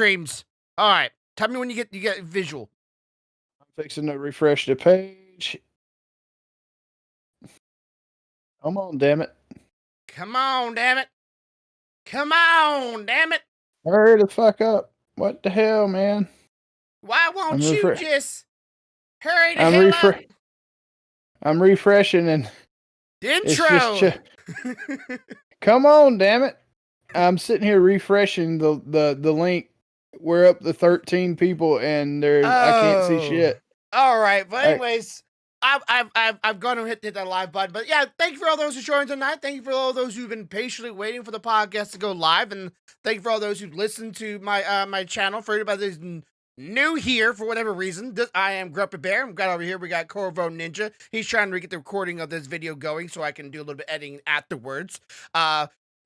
streams. All right. Tell me when you get visual. I'm fixing to refresh the page. Come on, damn it. Come on, damn it. Come on, damn it. Hurry the fuck up. What the hell, man? Why won't you just hurry the I'm hell up? I'm refreshing and Intro. It's just come on, damn it. I'm sitting here refreshing the link. We're up to 13 people and I can't see shit. All right, but anyways, I've gone and hit that live button. But yeah, thank you for all those who joined tonight. Thank you for all those who've been patiently waiting for the podcast to go live, and thank you for all those who've listened to my my channel. For anybody that's new here for whatever reason, I am Grumpy Bear. We got over here, we got Corvo Ninja. He's trying to get the recording of this video going so I can do a little bit of editing afterwards.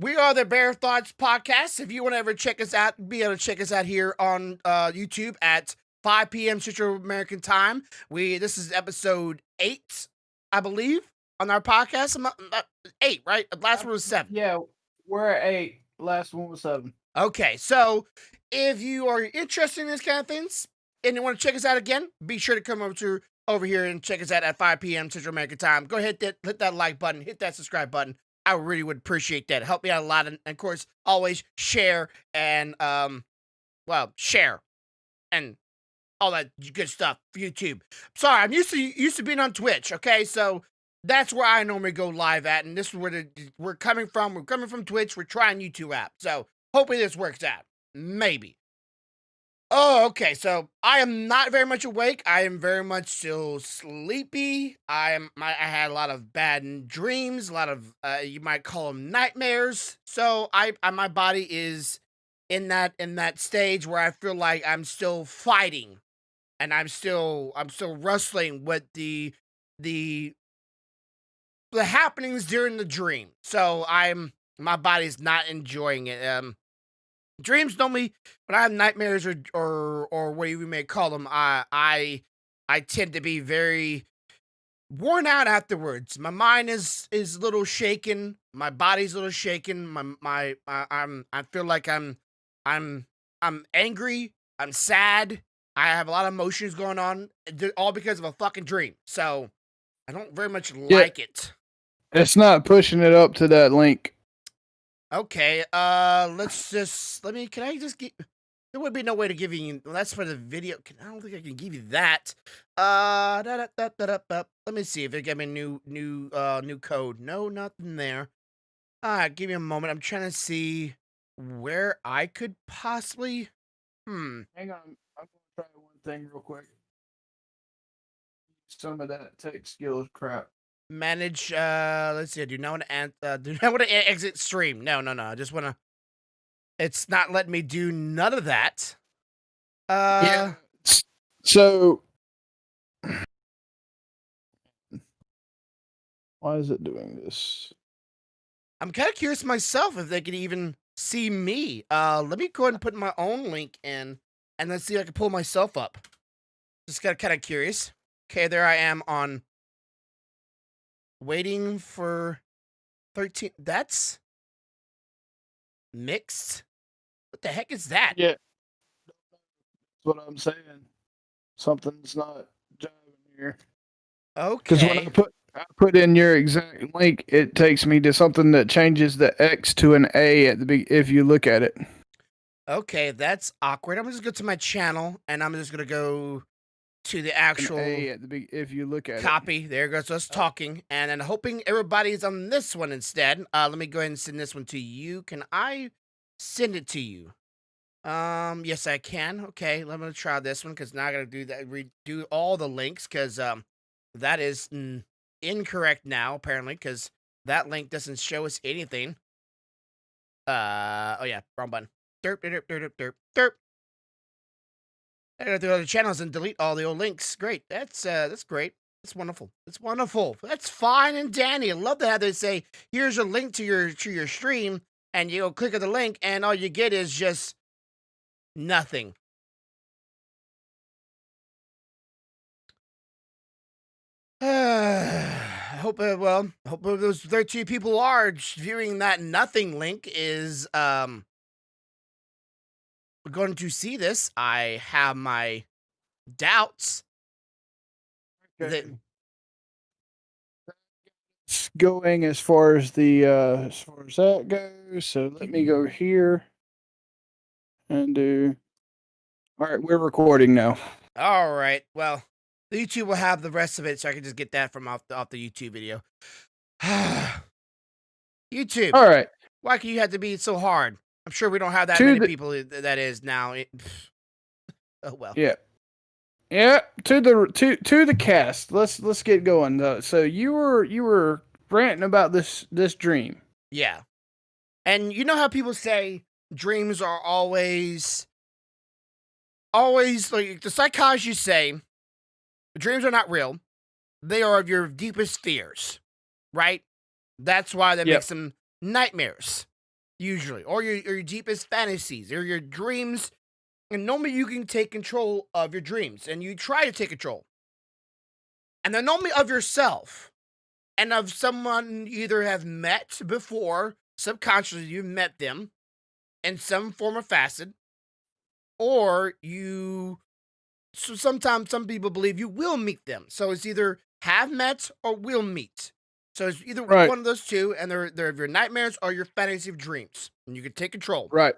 We are the BearThoughts podcast. If you want to ever check us out, be able to check us out here on YouTube at 5 p.m. Central American Time. This is episode 8, I believe, on our podcast. 8, right? The last one was 7. Yeah, we're at 8. Last one was 7. Okay, so if you are interested in this kind of things and you want to check us out again, be sure to come over here and check us out at 5 p.m. Central American Time. Go ahead, hit that like button, hit that subscribe button. I really would appreciate that. Help me out a lot, and of course, always share and share and all that good stuff for YouTube. Sorry, I'm used to being on Twitch. Okay, so that's where I normally go live at, and this is where we're coming from. We're coming from Twitch. We're trying YouTube app, so hopefully this works out. Maybe. Oh, okay. So I am not very much awake. I am very much still sleepy. I had a lot of bad dreams, a lot of you might call them nightmares. So my body is in that stage where I feel like I'm still fighting, and I'm still wrestling with the happenings during the dream. So my body's not enjoying it. Dreams normally, when I have nightmares or what you may call them, I tend to be very worn out afterwards. My mind is a little shaken. My body's a little shaken. I feel like I'm angry. I'm sad. I have a lot of emotions going on, all because of a fucking dream. So I don't very much like it. It's not pushing it up to that link. Okay, can I just get, there would be no way to give you, that's for the video. I don't think I can give you that. Let me see if they give me new code. No, nothing there. Give me a moment. I'm trying to see where I could possibly, Hang on, I'm gonna try one thing real quick. Some of that tech skills crap. Manage, let's see, I do not want to exit stream. No, I just want to, it's not letting me do none of that. Yeah. So why is it doing this? I'm kind of curious myself if they could even see me. Let me go ahead and put my own link in, and let's see if I can pull myself up. Just got kind of curious. Okay, there I am on waiting for 13. That's mixed. What the heck is that? Yeah, that's what I'm saying. Something's not jiving here. Okay. Because when I put in your exact link, it takes me to something that changes the X to an A at the if you look at it. Okay, that's awkward. I'm just going to go to my channel, and I'm just going to go to the actual A at the if you look at copy. There goes us talking, and then hoping everybody's on this one instead. Let me go ahead and send this one to you. Can I send it to you? Yes, I can. Okay, let me try this one, because now I gotta do that. Redo all the links, because that is incorrect now apparently, because that link doesn't show us anything. Oh yeah, wrong button. Derp, derp, derp, derp, derp. I gotta go to the channels and delete all the old links. Great. That's great. That's wonderful. It's wonderful. That's fine and dandy. I love that they say, here's a link to your stream, and you go click on the link, and all you get is just nothing. I hope those 13 people are viewing that nothing link is going to see this. I have my doubts that It's going as far as that goes. So let me go here and do. All right, we're recording now. all right. Well, the YouTube will have the rest of it, so I can just get that from off the YouTube video. YouTube. All right. Why can you have to be so hard? I'm sure we don't have that To many the- people that is now. Oh well. Yeah. Yeah, to the cast. Let's get going though. So you were ranting about this dream. Yeah. And you know how people say dreams are always like the psychologists say dreams are not real. They are of your deepest fears, right? That's why that Yep. makes them nightmares, usually, or your deepest fantasies, or your dreams. And normally you can take control of your dreams, and you try to take control. And they're normally of yourself and of someone you either have met before, subconsciously you've met them in some form or facet, or so sometimes some people believe you will meet them. So it's either have met or will meet. So it's either Right. one of those two, and they're your nightmares or your fantasy of dreams. And you can take control. Right.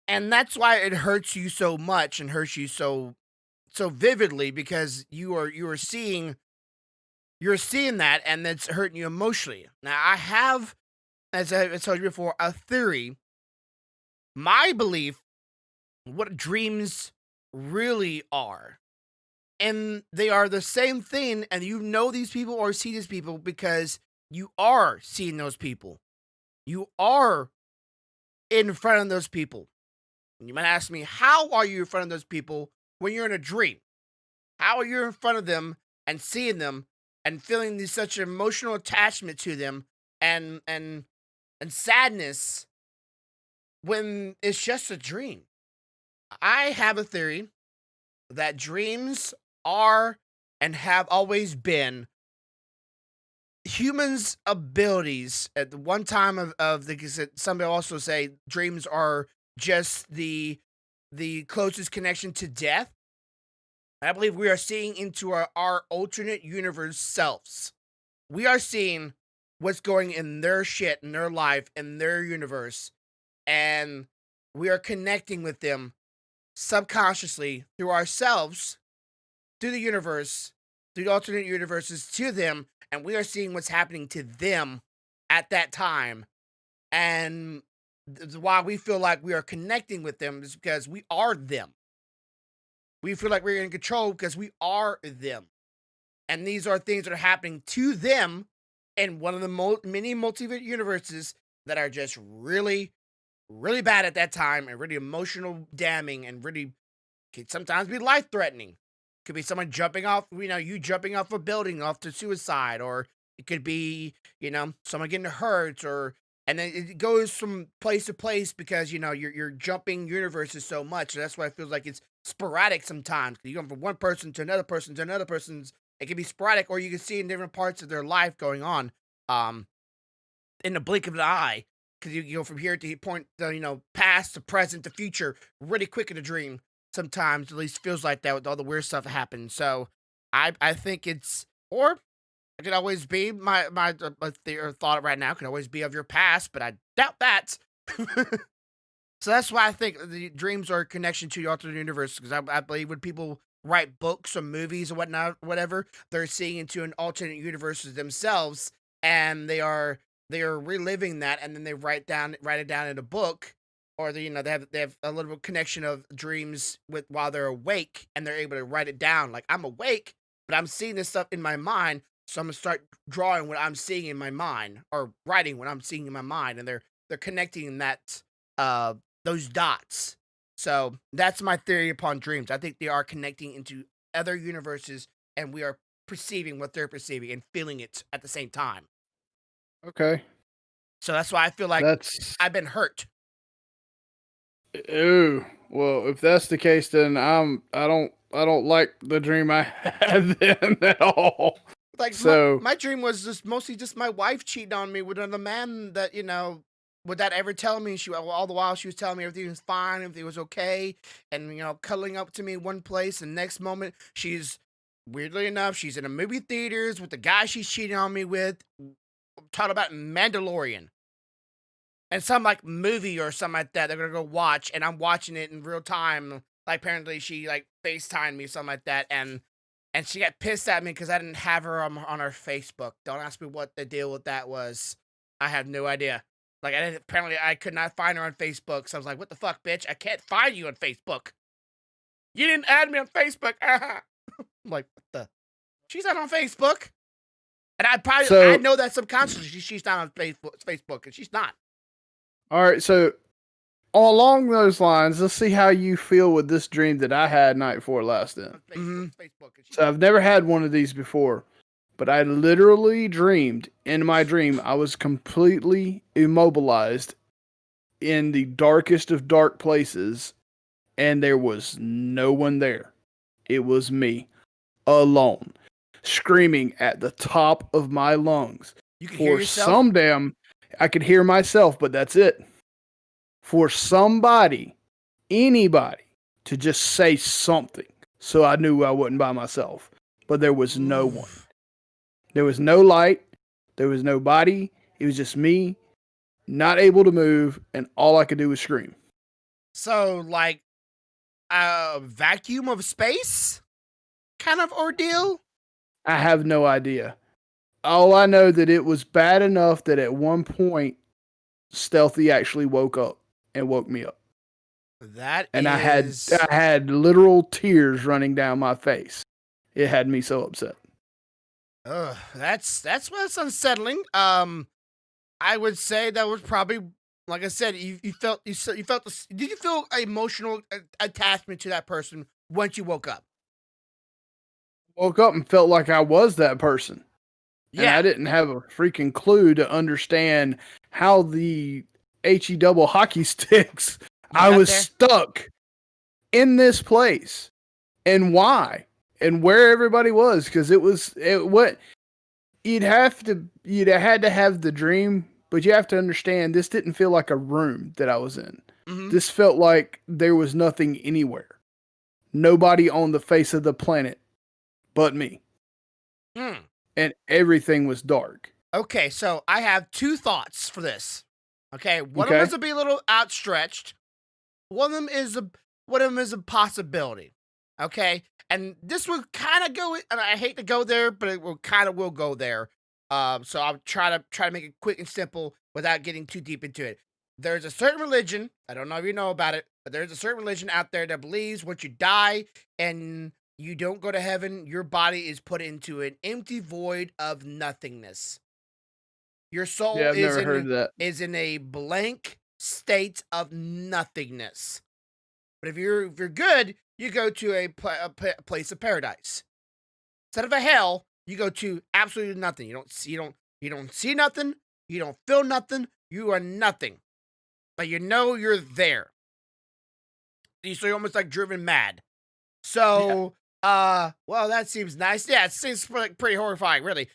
And that's why it hurts you so much and hurts you so vividly, because you're seeing that, and it's hurting you emotionally. Now I have, as I told you before, a theory. My belief what dreams really are. And they are the same thing, and you know these people or see these people because you are seeing those people. You are in front of those people. And you might ask me, how are you in front of those people when you're in a dream? How are you in front of them and seeing them and feeling this such emotional attachment to them and sadness when it's just a dream? I have a theory that dreams are and have always been humans' abilities at the one time of the, somebody also say dreams are just the closest connection to death. I believe we are seeing into our alternate universe selves. We are seeing what's going in their shit, in their life, in their universe, and we are connecting with them subconsciously through ourselves, through the universe, through the alternate universes to them, and we are seeing what's happening to them at that time. And why we feel like we are connecting with them is because we are them. We feel like we're in control because we are them. And these are things that are happening to them in one of the many multiverse universes that are just really, really bad at that time and really emotional damning and really can sometimes be life threatening. Could be someone jumping off, you jumping off a building off to suicide, or it could be, someone getting hurt, and then it goes from place to place because you're jumping universes so much. So that's why it feels like it's sporadic sometimes. You go from one person to another person to another person's. It can be sporadic, or you can see in different parts of their life going on, in the blink of an eye. Because you go from here to point, past to present to future really quick in a dream. Sometimes, at least feels like that with all the weird stuff that happens. So I think it's, or it could always be my thought right now could always be of your past, but I doubt that. So that's why I think the dreams are a connection to your alternate universe, because I believe when people write books or movies or whatnot, whatever, they're seeing into an alternate universe themselves, and they are reliving that, and then they write it down in a book, or they have a little connection of dreams with while they're awake, and they're able to write it down. Like, I'm awake, but I'm seeing this stuff in my mind, so I'm gonna start drawing what I'm seeing in my mind, or writing what I'm seeing in my mind, and they're connecting that those dots. So that's my theory upon dreams. I think they are connecting into other universes, and we are perceiving what they're perceiving and feeling it at the same time. Okay. So that's why I feel like I've been hurt. Ooh. Well, if that's the case, then I don't like the dream I had then at all. Like, so my dream was just mostly just my wife cheating on me with another man that would that ever tell me all the while she was telling me everything was fine, everything was okay, and cuddling up to me in one place, and next moment she's weirdly enough she's in a movie theaters with the guy she's cheating on me with, talking about Mandalorian and some like movie or something like that. They're gonna go watch, and I'm watching it in real time. Like apparently she like FaceTimed me something like that, and she got pissed at me because I didn't have her on her Facebook. Don't ask me what the deal with that was. I have no idea. Like apparently I could not find her on Facebook. So I was like, what the fuck, bitch? I can't find you on Facebook. You didn't add me on Facebook. I'm like, what the? She's not on Facebook. And I know that subconsciously she's not on Facebook, and she's not. All right, so along those lines, let's see how you feel with this dream that I had night before last then. Facebook. So I've never had one of these before, but I literally dreamed, in my dream, I was completely immobilized in the darkest of dark places, and there was no one there. It was me, alone, screaming at the top of my lungs. You can hear yourself? I could hear myself, but that's it. For somebody, anybody, to just say something so I knew I wasn't by myself. But there was no one. There was no light. There was no body. It was just me, not able to move, and all I could do was scream. So, like, a vacuum of space kind of ordeal? I have no idea. All I know that it was bad enough that at one point, Stealthy actually woke up and woke me up. I had literal tears running down my face. It had me so upset. Ugh, that's what's unsettling. I would say that was probably, like I said, you felt this. Did you feel emotional attachment to that person once you woke up? Woke up and felt like I was that person. Yeah. And I didn't have a freaking clue to understand how the HE double hockey sticks. I was stuck in this place, and why, and where everybody was, because you'd had to have the dream, but you have to understand this didn't feel like a room that I was in. Mm-hmm. This felt like there was nothing anywhere, nobody on the face of the planet, but me, and everything was dark. Okay, so I have two thoughts for this. Okay, one of them is to be a little outstretched. One of them is a possibility. Okay, and this will kind of go. And I hate to go there, but it will go there. So I'll try to make it quick and simple without getting too deep into it. There's a certain religion. I don't know if you know about it, but there's a certain religion out there that believes once you die and you don't go to heaven, your body is put into an empty void of nothingness. Your soul is in a blank state of nothingness. But if you're good, you go to a place of paradise. Instead of a hell, you go to absolutely nothing. You don't see nothing. You don't feel nothing. You are nothing. But you know you're there. So you're almost like driven mad. So, well, that seems nice. Yeah, it seems pretty horrifying, really.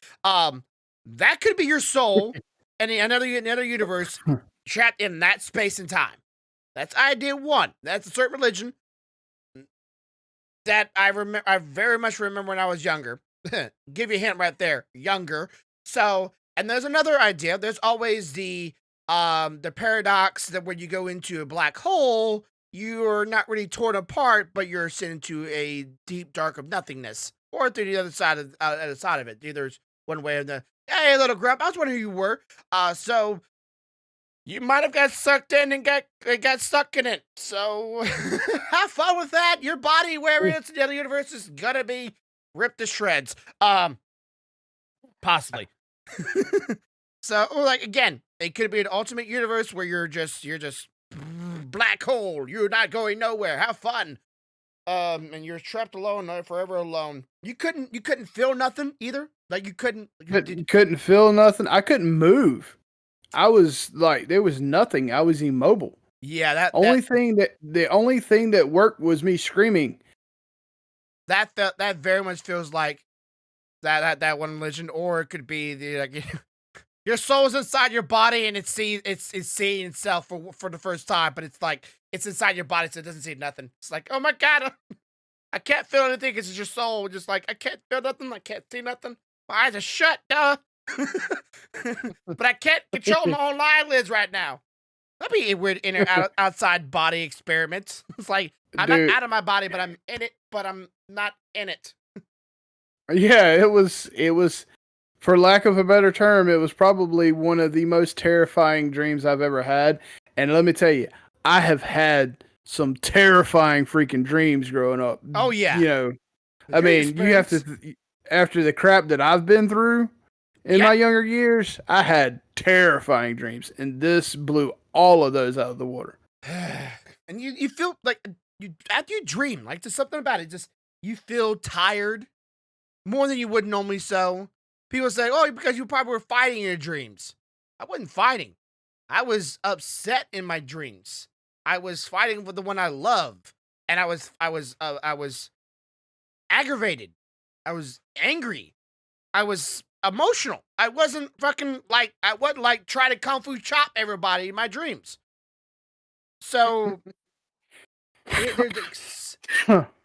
That could be your soul in another universe trapped in that space and time. That's idea one. That's a certain religion that I very much remember when I was younger. Give you a hint right there, younger. So, and there's another idea. There's always the paradox that when you go into a black hole, you're not really torn apart, but you're sent into a deep dark of nothingness, or through the other side of it. There's one way or the. Hey, little Grump, I was wondering who you were. So you might have got sucked in and got stuck in it. So have fun with that. Your body, wherever it's in the other universe, is gonna be ripped to shreds. Possibly. So, like again, it could be an ultimate universe where you're just black hole. You're not going nowhere. Have fun. And you're trapped alone, forever alone. You couldn't feel nothing either. Like you couldn't feel nothing. I couldn't move. I was like, there was nothing. I was immobile. Yeah, the only thing that worked was me screaming. That very much feels like that one religion, or it could be the Your soul's inside your body, and it's seeing itself for the first time, but it's like it's inside your body, so it doesn't see nothing. It's like, oh my god, I can't feel anything because it's your soul. Just like I can't feel nothing, I can't see nothing. My eyes are shut, duh. But I can't control my own eyelids right now. That'd be a weird inner outside body experiment. It's like I'm Dude. not out of my body, but I'm in it, but I'm not in it. Yeah, it was for lack of a better term, it was probably one of the most terrifying dreams I've ever had. And let me tell you, I have had some terrifying freaking dreams growing up. Oh yeah. You know, The I dream mean, you have experience. to after the crap that I've been through in Yeah. my younger years, I had terrifying dreams, and this blew all of those out of the water. And you feel like you after you dream, like there's something about it. Just you feel tired more than you would normally. So people say, "Oh, because you probably were fighting in your dreams." I wasn't fighting. I was upset in my dreams. I was fighting with the one I love, and I was aggravated. I was angry. I was emotional. I wasn't fucking like I wasn't like trying to kung fu chop everybody in my dreams. So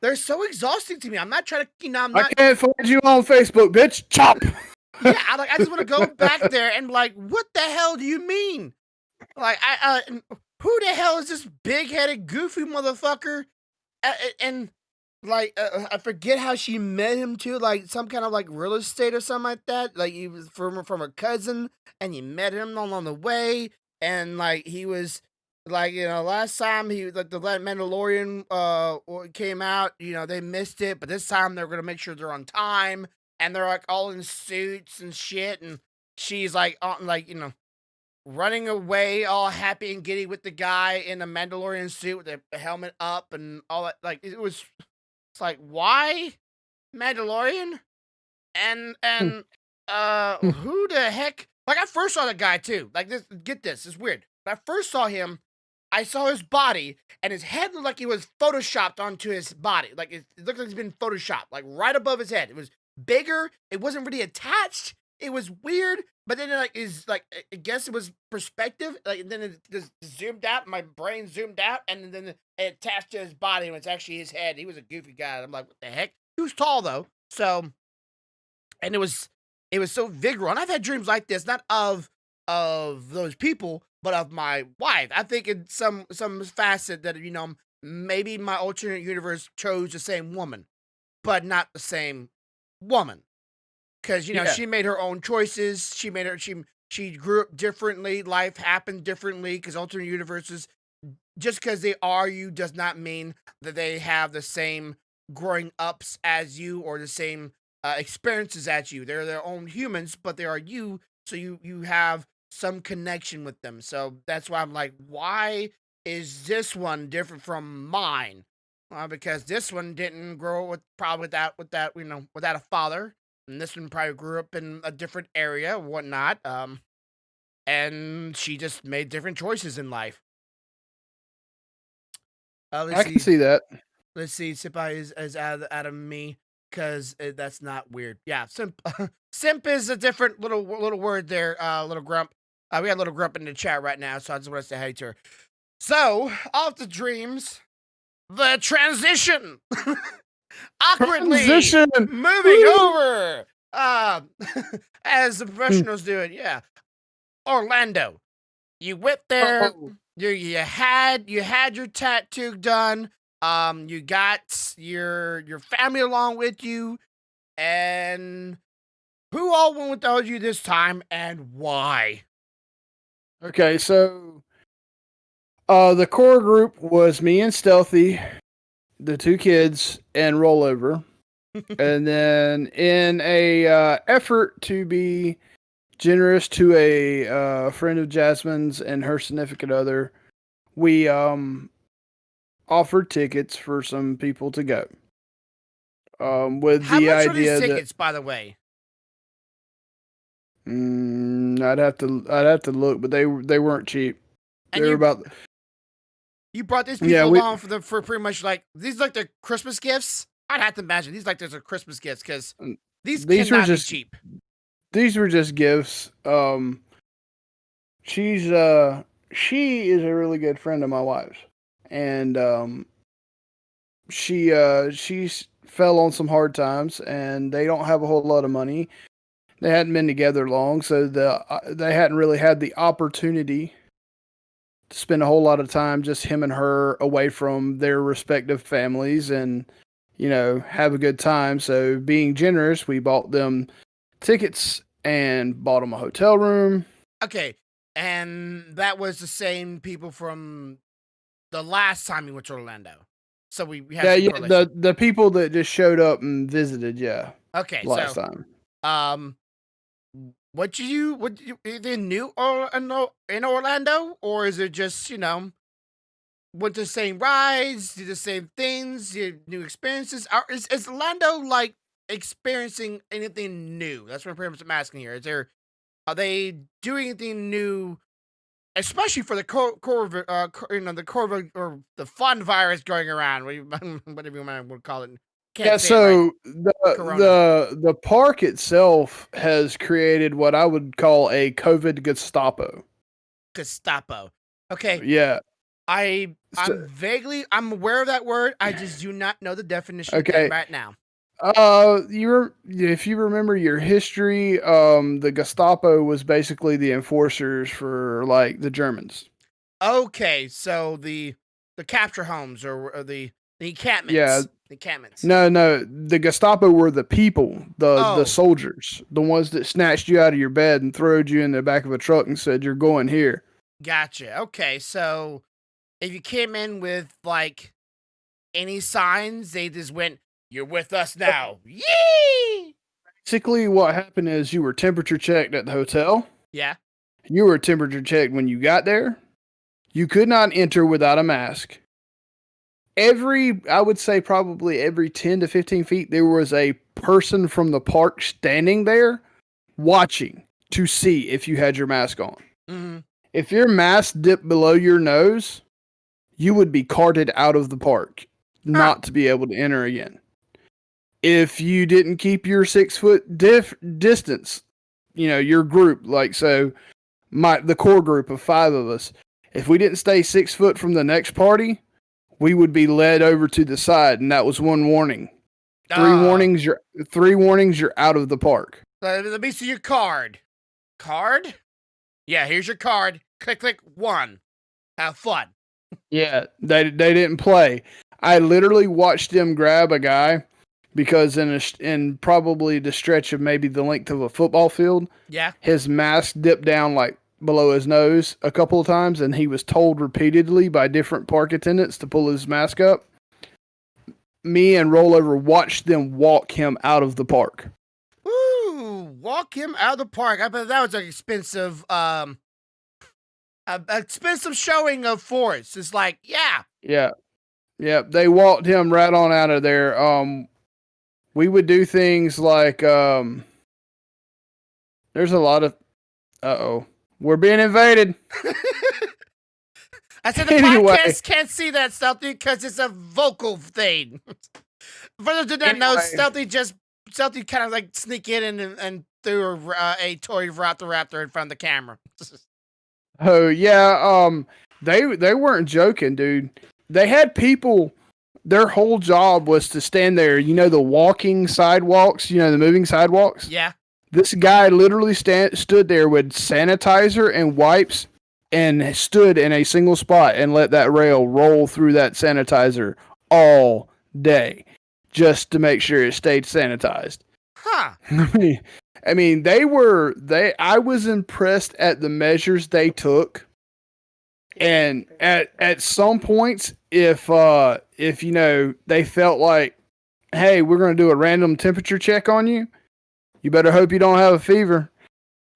they're so exhausting to me. I'm not trying to, I'm I not. can't find you on Facebook, bitch. Chop. Yeah, I just want to go back there and like, what the hell do you mean? Like, who the hell is this big-headed, goofy motherfucker? And like, I forget how she met him too. Like some kind of like real estate or something like that. Like he was from her cousin, and you met him along the way, and like he was. Like, last time he like the Mandalorian came out, they missed it, but this time they're gonna make sure they're on time, and they're like all in suits and shit, and she's like on like running away all happy and giddy with the guy in the Mandalorian suit with the helmet up and all that. Like it's like, why Mandalorian? And who the heck? Like I first saw the guy too. Like this, get this, it's weird. When I first saw him, I saw his body, and his head looked like he was photoshopped onto his body. Like it looked like he's been photoshopped, like right above his head. It was bigger. It wasn't really attached. It was weird. But then like is like I guess it was perspective. Like and then it just zoomed out. My brain zoomed out, and then it attached to his body, and it's actually his head. He was a goofy guy. I'm like, what the heck? He was tall though, so and it was so vigorous. And I've had dreams like this, not of those people, but of my wife. I think in some facet that maybe my alternate universe chose the same woman, but not the same woman. Because Yeah. she made her own choices. She grew up differently. Life happened differently. Because alternate universes, just because they are you, does not mean that they have the same growing ups as you or the same experiences as you. They're their own humans, but they are you. So you have some connection with them. So that's why I'm like, why is this one different from mine? Because this one didn't grow with probably without a father, and this one probably grew up in a different area, whatnot. And she just made different choices in life. I can see that. Let's see. Simpai is out of me because that's not weird. Yeah, simp. Simp is a different little word there. Little grump. We got a little grump in the chat right now, so I just want to say hey to her. So off the dreams, the transition. Awkwardly Transition. moving Woo. over. As the professionals do it. Yeah, Orlando. You went there. Oh. You had your tattoo done. You got your family along with you, and who all went without you this time, and why? Okay, so the core group was me and Stealthy, the two kids, and Rollover. And then in a effort to be generous to a friend of Jasmine's and her significant other, we offered tickets for some people to go. With How the much are idea these that tickets, by the way? I'd have to look, but they weren't cheap. And They were about you brought these people Yeah, along for pretty much like these like the Christmas gifts. I'd have to imagine these like there's a Christmas gifts because these These were cannot just- be cheap. these were just gifts. she's she is a really good friend of my wife's, and she's fell on some hard times, and they don't have a whole lot of money. They hadn't been together long, so they hadn't really had the opportunity to spend a whole lot of time just him and her away from their respective families and have a good time. So being generous, we bought them tickets and bought them a hotel room. Okay, and that was the same people from the last time we went to Orlando. So we had some Yeah, correlation. the people that just showed up and visited, yeah, Okay, last so time. um, what you anything new or in Orlando, or is it just went to the same rides, did the same things, did new experiences? Is Orlando like experiencing anything new? That's what I'm asking here. Are they doing anything new, especially for the Corvo, the Corvo or the fun virus going around, whatever you want to call it? Yeah, Can't say it right. so the Corona, the park itself has created what I would call a COVID Gestapo. Gestapo. Okay, Yeah. So, I'm aware of that word. I just do not know the definition okay. right now. If you remember your history, the Gestapo was basically the enforcers for like the Germans. Okay, so the capture homes or the Yeah. encampments. The encampments. No. The Gestapo were the people, the Oh, soldiers, the ones that snatched you out of your bed and throwed you in the back of a truck and said you're going here. gotcha. Okay, so if you came in with like any signs, they just went, "You're with us now." Yee! Basically, what happened is you were temperature checked at the hotel. Yeah. You were temperature checked when you got there. You could not enter without a mask. I would say probably every 10 to 15 feet, there was a person from the park standing there watching to see if you had your mask on. Mm-hmm. If your mask dipped below your nose, you would be carted out of the park, Huh. not to be able to enter again. If you didn't keep your 6 foot distance, your group, like so, the core group of 5 of us, if we didn't stay 6 foot from the next party, we would be led over to the side, and that was one warning. Three Oh. warnings, you're out of the park. Let me see your card. Card? Yeah, here's your card. Click 1. Have fun. Yeah, they didn't play. I literally watched them grab a guy because in probably the stretch of maybe the length of a football field, Yeah. his mask dipped down like below his nose a couple of times, and he was told repeatedly by different park attendants to pull his mask up. Me and Rollover watched them walk him out of the park. Woo! Walk him out of the park. I bet that was an expensive, expensive showing of force. It's like, yeah. Yeah, they walked him right on out of there. We would do things like there's a lot of we're being invaded. I said the Anyway, podcast can't see that Stealthy because it's a vocal thing. For those who don't know, Stealthy kind of like sneak in and threw a toy Raptor in front of the camera. oh yeah, they weren't joking, dude. They had people. Their whole job was to stand there. The walking sidewalks. The moving sidewalks. Yeah. This guy literally stood there with sanitizer and wipes and stood in a single spot and let that rail roll through that sanitizer all day just to make sure it stayed sanitized. Huh. I mean, I was impressed at the measures they took. And at some points, if they felt like, hey, we're going to do a random temperature check on you, you better hope you don't have a fever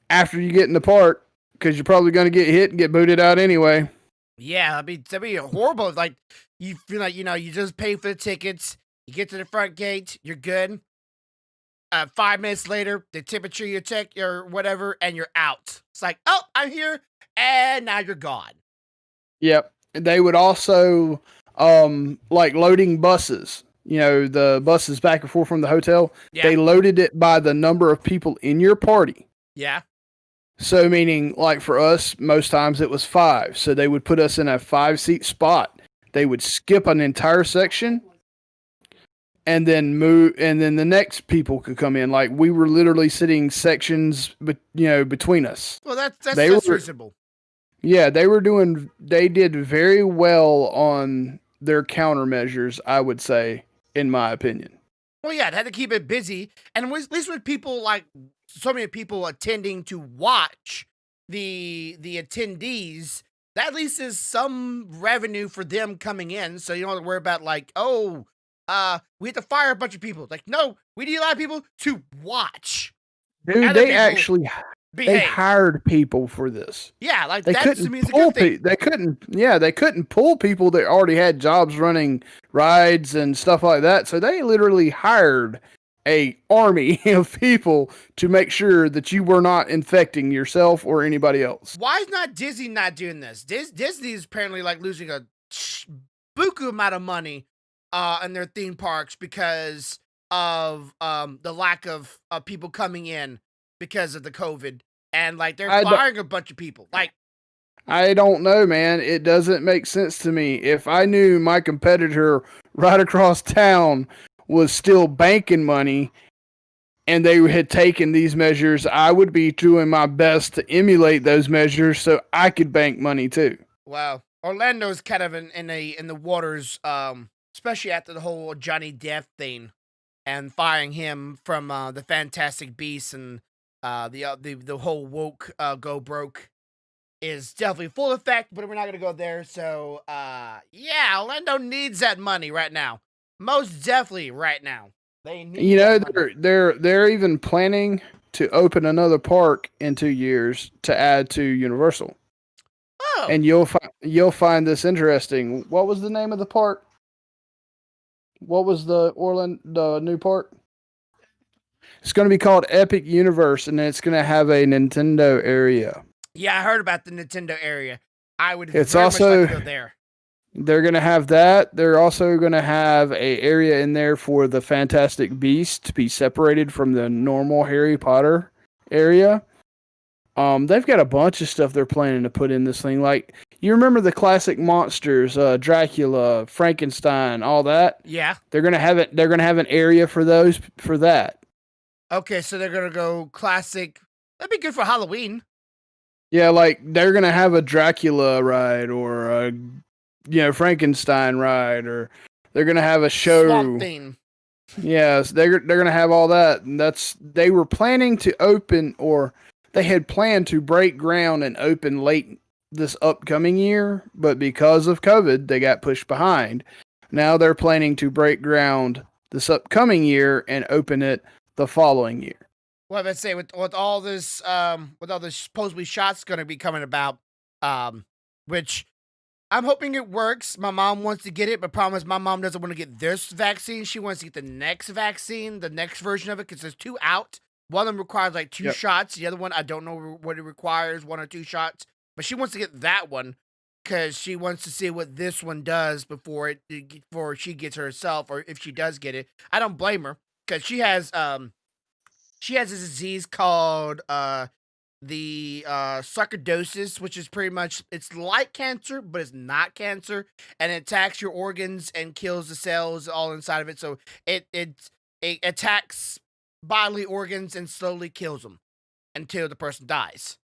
after you get in the park, because you're probably going to get hit and get booted out anyway. Yeah, that'd be horrible. Like, you feel like, you just pay for the tickets, you get to the front gate, you're good. 5 minutes later, the temperature you check or whatever, and you're out. It's like, oh, I'm here, and now you're gone. Yep. They would also, like loading buses. The buses back and forth from the hotel. Yeah. They loaded it by the number of people in your party. Yeah. So meaning like for us, most times it was 5. So they would put us in a 5-seat spot. They would skip an entire section and then move, and then the next people could come in. Like we were literally sitting sections, but between us. Well, They that's were, reasonable. yeah, they were doing. They did very well on their countermeasures. I would say, in my opinion. Well, yeah, they had to keep it busy, and at least with people like so many people attending to watch the attendees, that at least is some revenue for them coming in. So you don't have to worry about like, oh, we have to fire a bunch of people. Like, no, we need a lot of people to watch Dude, other they people actually they behave. hired people for this. Yeah, like They that to couldn't me is a pull good thing. people. They couldn't. Yeah, they couldn't pull people that already had jobs running rides and stuff like that. So they literally hired a army of people to make sure that you were not infecting yourself or anybody else. Why is not Disney not doing this? Disney is apparently like losing a buku amount of money in their theme parks because of the lack of people coming in because of the COVID, and like they're I, firing a bunch of people. Like, I don't know, man. It doesn't make sense to me. If I knew my competitor right across town was still banking money and they had taken these measures, I would be doing my best to emulate those measures so I could bank money too. wow, Orlando's kind of in the waters, especially after the whole Johnny Depp thing and firing him from the Fantastic Beasts and the whole woke go broke is definitely full effect, but we're not gonna go there. So yeah, Orlando needs that money right now. Most definitely right now. They need that money. They're even planning to open another park in 2 years to add to Universal. Oh, And you'll find this interesting. What was the name of the park? What was the new park? It's going to be called Epic Universe, and it's going to have a Nintendo area. yeah, I heard about the Nintendo area. I would It's very much like also to go there. they're going to have that. They're also going to have a area in there for the Fantastic Beasts to be separated from the normal Harry Potter area. They've got a bunch of stuff they're planning to put in this thing. Like you remember the classic monsters, Dracula, Frankenstein, all that. Yeah. They're gonna have it. They're gonna have an area for those for that. Okay, so they're gonna go classic. That'd be good for Halloween. Yeah, like they're gonna have a Dracula ride or a Frankenstein ride, or they're gonna have a show. Swamp Thing. Yes, they're gonna have all that. And they were planning to open, or they had planned to break ground and open late this upcoming year, but because of COVID, they got pushed behind. Now they're planning to break ground this upcoming year and open it the following year. Well, let's say with all this supposedly shots going to be coming about, which I'm hoping it works. My mom wants to get it, but problem is my mom doesn't want to get this vaccine. She wants to get the next vaccine, the next version of it, because there's 2 out. One of them requires like 2 shots. The other one, I don't know what it requires, 1 or 2 shots. But she wants to get that one because she wants to see what this one does before she gets herself, or if she does get it. I don't blame her because she has a disease called the sarcoidosis, which is pretty much, it's like cancer, but it's not cancer, and it attacks your organs and kills the cells all inside of it. So it attacks bodily organs and slowly kills them until the person dies.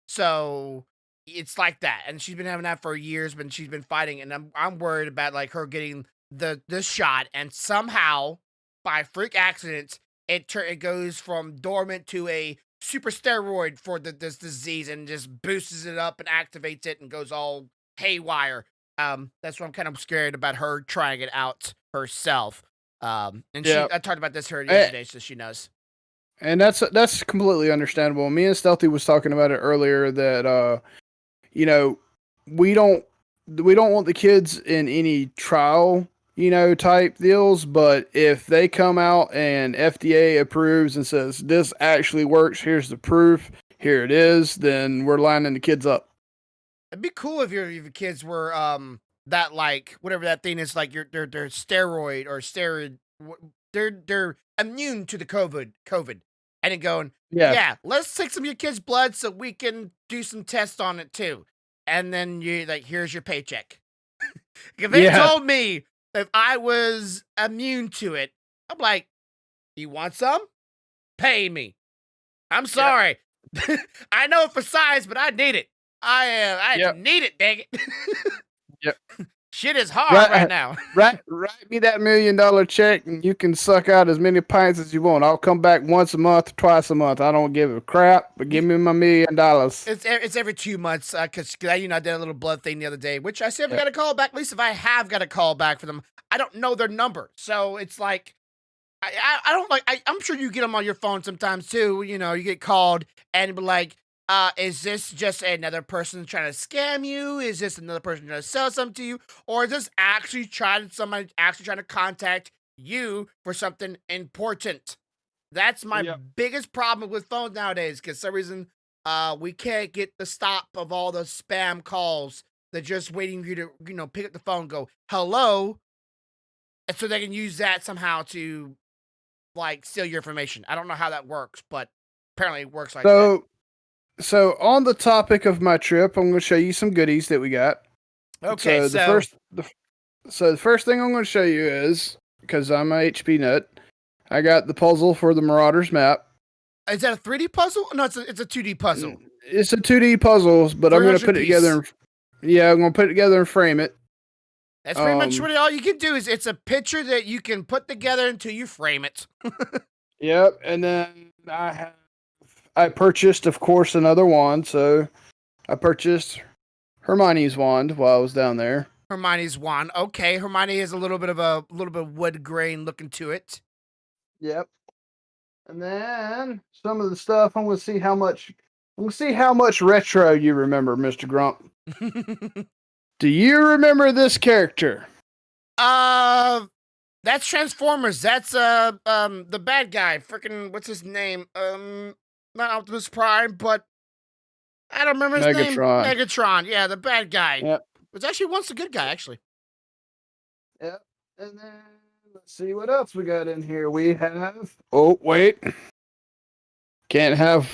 So it's like that, and she's been having that for years, but she's been fighting, and I'm worried about like her getting this shot, and somehow by freak accident it goes from dormant to a super steroid for this disease and just boosts it up and activates it and goes all haywire. That's what I'm kind of scared about her trying it out herself. And I talked about this to her yesterday, so she knows. And that's completely understandable. Me and Stealthy was talking about it earlier that we don't want the kids in any trial type deals, but if they come out and FDA approves and says this actually works, here's the proof, here it is, then we're lining the kids up. It'd be cool if your kids were that, like, whatever that thing is, like they're steroid or steroid, they're immune to the COVID. and then going, Yeah. yeah, let's take some of your kids' blood so we can do some tests on it too. And then you like, here's your paycheck. If they Yeah. told me if I was immune to it, I'm like, you want some? Pay me. I'm sorry. I know it for size, but I need it. I Yep. need it, dang it. Yep. Shit is hard right now. Write me that $1 million check, and you can suck out as many pints as you want. I'll come back once a month, twice a month. I don't give a crap, but give me my $1 million. It's every 2 months because I did a little blood thing the other day, which I still haven't Yep. got a call back. At least if I have got a call back for them, I don't know their number, so it's like I don't like. I'm sure you get them on your phone sometimes too. You know, you get called and be like, is this just another person trying to scam you? Is this another person trying to sell something to you? Or is this actually somebody actually trying to contact you for something important? That's my Yep. biggest problem with phones nowadays, because some reason we can't get the stop of all the spam calls. They're just waiting for you to, pick up the phone and go, hello. And so they can use that somehow to like steal your information. I don't know how that works, but apparently it works like that. So on the topic of my trip, I'm going to show you some goodies that we got. Okay, So so the first thing I'm going to show you is, because I'm a HP nut, I got the puzzle for the Marauders map. is that a 3D puzzle? No, it's a 2D puzzle. It's a 2D puzzle, but I'm going to put it together. I'm going to put it together and frame it. That's pretty much what all you can do is it's a picture that you can put together until you frame it. Yep, and then I purchased, of course, another wand. So I purchased Hermione's wand while I was down there. Hermione's wand. Okay, Hermione has a little bit of wood grain looking to it. Yep. And then some of the stuff I'm going to see how much retro you remember, Mr. Grump. Do you remember this character? That's Transformers. That's the bad guy. Freaking what's his name? Not Optimus Prime, but I don't remember his name. Megatron. Yeah, the bad guy. Yep. Was actually once a good guy, actually. Yep. And then let's see what else we got in here. We have. Oh wait. Can't have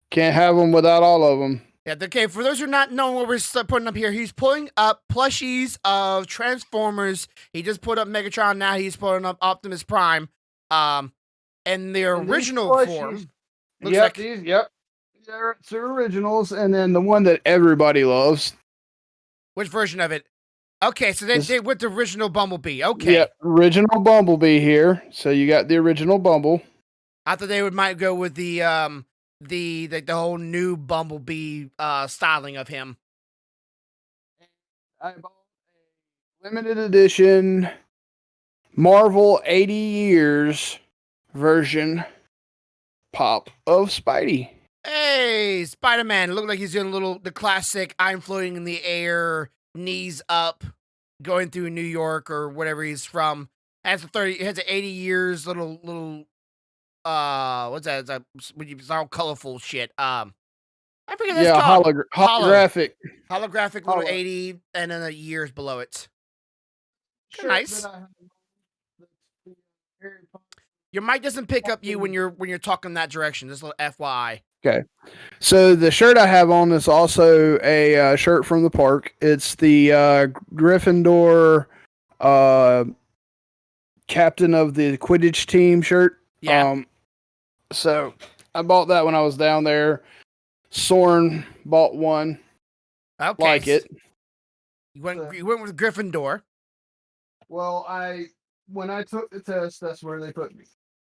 them without all of them. Yeah. Okay. For those who are not knowing what we're putting up here, he's pulling up plushies of Transformers. He just put up Megatron. Now he's putting up Optimus Prime. In their original form. Yep. They're originals, and then the one that everybody loves. Which version of it? Okay, so they with the original Bumblebee. Okay. Yeah, original Bumblebee here. So you got the original Bumble. I thought they might go with the whole new Bumblebee styling of him. I bought a limited edition Marvel 80 years version pop of Spidey. Hey, Spider-Man. Looked like he's doing the classic I'm floating in the air, knees up, going through New York or whatever he's from. Has it has 80 years, little what's that? It's all colorful shit. I forget that's called. Holographic. Holographic little 80 and then the years below it. Nice. Your mic doesn't pick up you when you're talking that direction. Just a little FYI. Okay. So the shirt I have on is also a shirt from the park. It's the Gryffindor captain of the Quidditch team shirt. Yeah. So I bought that when I was down there. Soren bought one. Okay. Like it. You went with Gryffindor. Well, when I took the test, that's where they put me.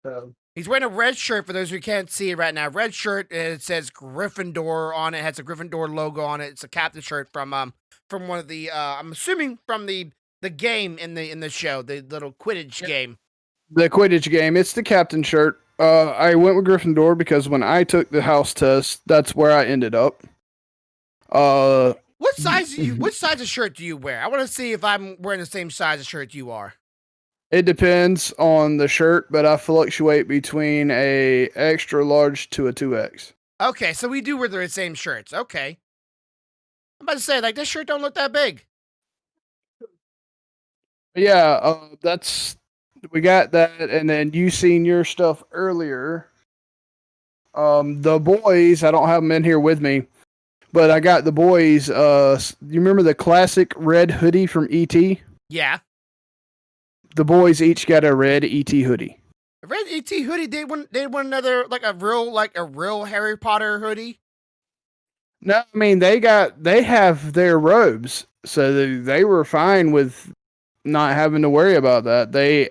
So he's wearing a red shirt for those who can't see it right now. Red shirt, it says Gryffindor on it. It has a Gryffindor logo on it. It's a captain shirt from one of the I'm assuming from the game in the show, the little Quidditch game. The Quidditch game. It's the captain shirt. I went with Gryffindor because when I took the house test, that's where I ended up. What size of shirt do you wear? I want to see if I'm wearing the same size of shirt you are. It depends on the shirt, but I fluctuate between a extra large to a 2X. Okay, so we do wear the same shirts. Okay. I'm about to say, like, this shirt don't look that big. Yeah, we got that, and then you seen your stuff earlier. The boys, I don't have them in here with me, but I got the boys. You remember the classic red hoodie from ET? Yeah. The boys each got a red ET hoodie. A red ET hoodie. They want another like a real Harry Potter hoodie. No, I mean they have their robes, so they were fine with not having to worry about that. They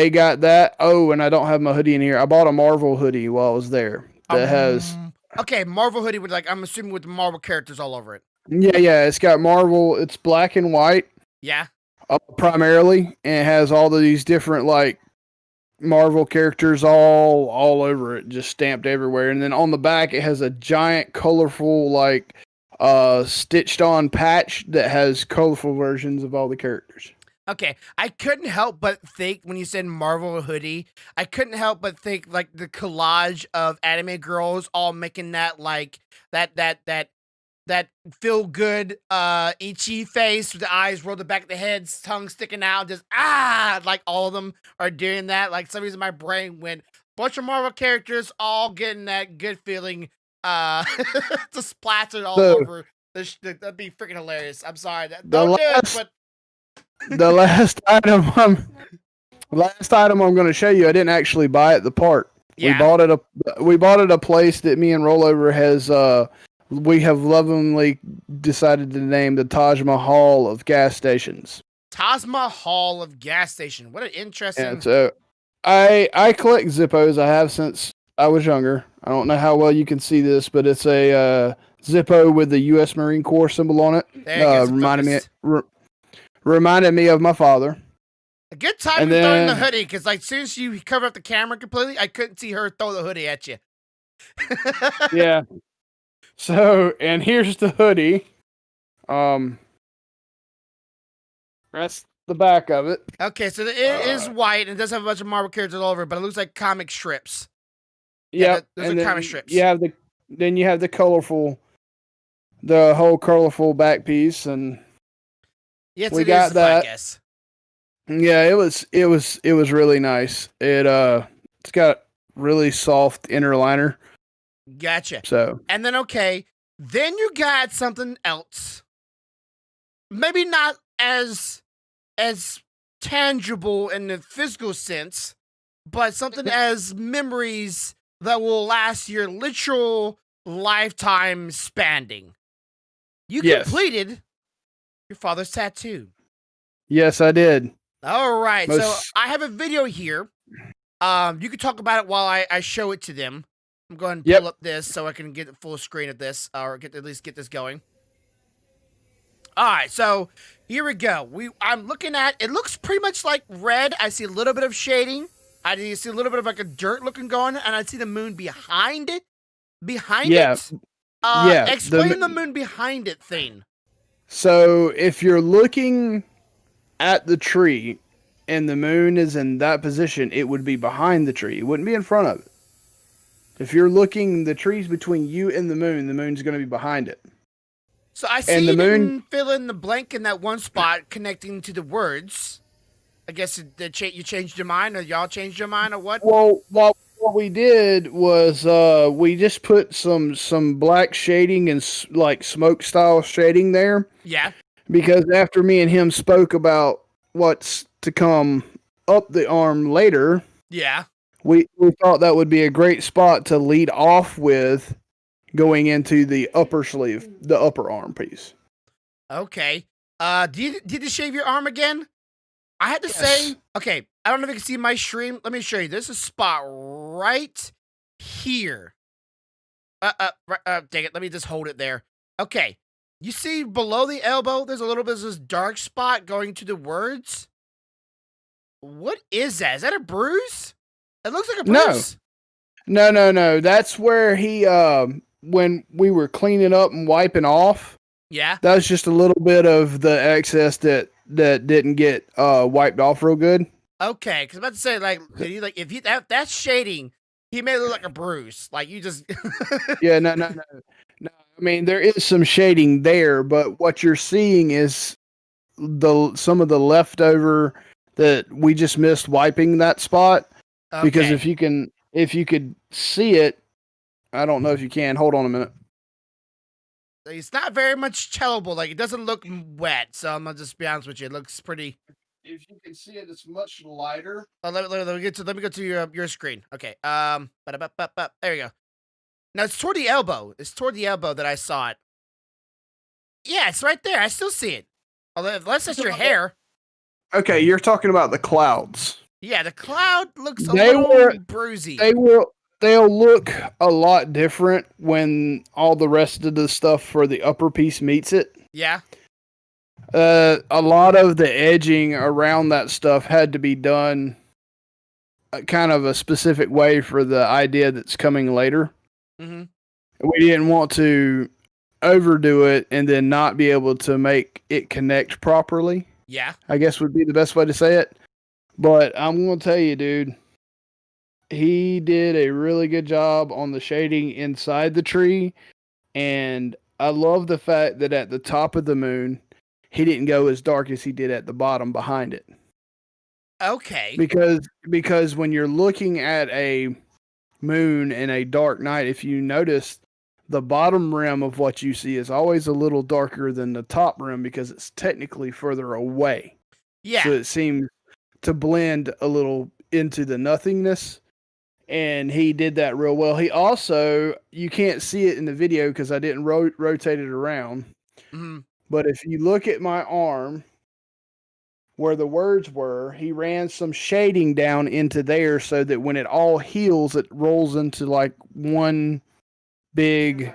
got that. Oh, and I don't have my hoodie in here. I bought a Marvel hoodie while I was there. That has okay, Marvel hoodie with like I'm assuming with the Marvel characters all over it. yeah. It's got Marvel. It's black and white. Yeah. Primarily, and it has all of these different like Marvel characters all over it, just stamped everywhere. And then on the back, it has a giant, colorful like stitched on patch that has colorful versions of all the characters. Okay, I couldn't help but think when you said Marvel hoodie, I couldn't help but think like the collage of anime girls all making that like that feel good itchy face with the eyes rolled the back of the heads, tongue sticking out, just like all of them are doing that. Like some reason my brain went bunch of Marvel characters all getting that good feeling just splattered all over. That'd be freaking hilarious. I'm sorry. Don't do it, but the last item I'm going to show you, I didn't actually buy at the park. Yeah. We bought it a place that me and Rollover has we have lovingly decided to name the Taj Mahal of gas stations. Taj Mahal of gas station. What an interesting. And so I collect Zippos. I have since I was younger. I don't know how well you can see this, but it's a Zippo with the U.S. Marine Corps symbol on it. Reminded me of my father. A good time to throw in the hoodie, because like soon as you cover up the camera completely, I couldn't see her throw the hoodie at you. Yeah. So, and here's the hoodie. That's the back of it. Okay, so it is white and it does have a bunch of Marvel characters all over it, but it looks like comic strips. Yeah, those are comic strips. You have the whole colorful back piece, and we got that. I guess. Yeah, it was really nice. It's got really soft inner liner. Gotcha. So, and then then you got something else. Maybe not as tangible in the physical sense, but something as memories that will last your literal lifetime spanning. You completed your father's tattoo. Yes, I did. All right. So I have a video here. You can talk about it while I show it to them. I'm going to pull up this so I can get the full screen of this, or at least get this going. All right, so here we go. I'm looking at it. Looks pretty much like red. I see a little bit of shading. I see a little bit of like a dirt looking going, and I see the moon behind it. Explain the moon behind it thing. So if you're looking at the tree and the moon is in that position, it would be behind the tree. It wouldn't be in front of it. If you're looking, the tree's between you and the moon's going to be behind it. So I see you didn't fill in the blank in that one spot connecting to the words. I guess you changed your mind, or y'all changed your mind, or what? Well, what we did was we just put some black shading and like smoke style shading there. Yeah. Because after me and him spoke about what's to come up the arm later. Yeah. We thought that would be a great spot to lead off with, going into the upper sleeve, the upper arm piece. Okay. Did you shave your arm again? I had to say, okay, I don't know if you can see my stream. Let me show you. There's a spot right here. Dang it. Let me just hold it there. Okay. You see below the elbow, there's a little bit of this dark spot going to the words. What is that? Is that a bruise? It looks like a bruise. No. That's where he, when we were cleaning up and wiping off. Yeah. That was just a little bit of the excess that didn't get wiped off real good. Okay, because I'm about to say, if that's shading, he made it look like a bruise. Like you just. Yeah, no. I mean, there is some shading there, but what you're seeing is some of the leftover that we just missed wiping that spot. Okay. Because if you could see it, I don't know if you can. Hold on a minute. It's not very much tellable. Like, it doesn't look wet, so I'm gonna just be honest with you. It looks pretty. If you can see it, it's much lighter. Let me go to your screen. Okay. There you go. Now it's toward the elbow. It's toward the elbow that I saw it. Yeah, it's right there. I still see it. Unless that's your hair. Okay, you're talking about the clouds. Yeah, the cloud looks a They little were- bruisey. They'll look a lot different when all the rest of the stuff for the upper piece meets it. Yeah. A lot of the edging around that stuff had to be done kind of a specific way for the idea that's coming later. Mm-hmm. We didn't want to overdo it and then not be able to make it connect properly. Yeah. I guess would be the best way to say it. But I'm going to tell you, dude, he did a really good job on the shading inside the tree. And I love the fact that at the top of the moon, he didn't go as dark as he did at the bottom behind it. Okay. Because when you're looking at a moon in a dark night, if you notice, the bottom rim of what you see is always a little darker than the top rim because it's technically further away. Yeah. So it seems to blend a little into the nothingness. And he did that real well. He also, you can't see it in the video because I didn't rotate it around. Mm-hmm. But if you look at my arm where the words were, he ran some shading down into there so that when it all heals, it rolls into like one big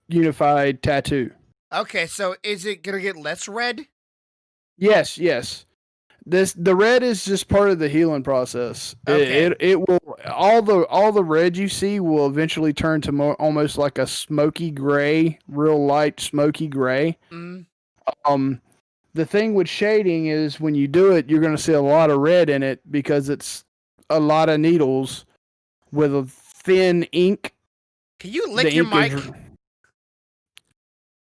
unified tattoo. Okay, so is it gonna get less red? Yes. The red is just part of the healing process. Okay. It will all the red you see will eventually turn to almost like a smoky gray, real light smoky gray. Mm. The thing with shading is when you do it, you're going to see a lot of red in it because it's a lot of needles with a thin ink. Can you lick your mic?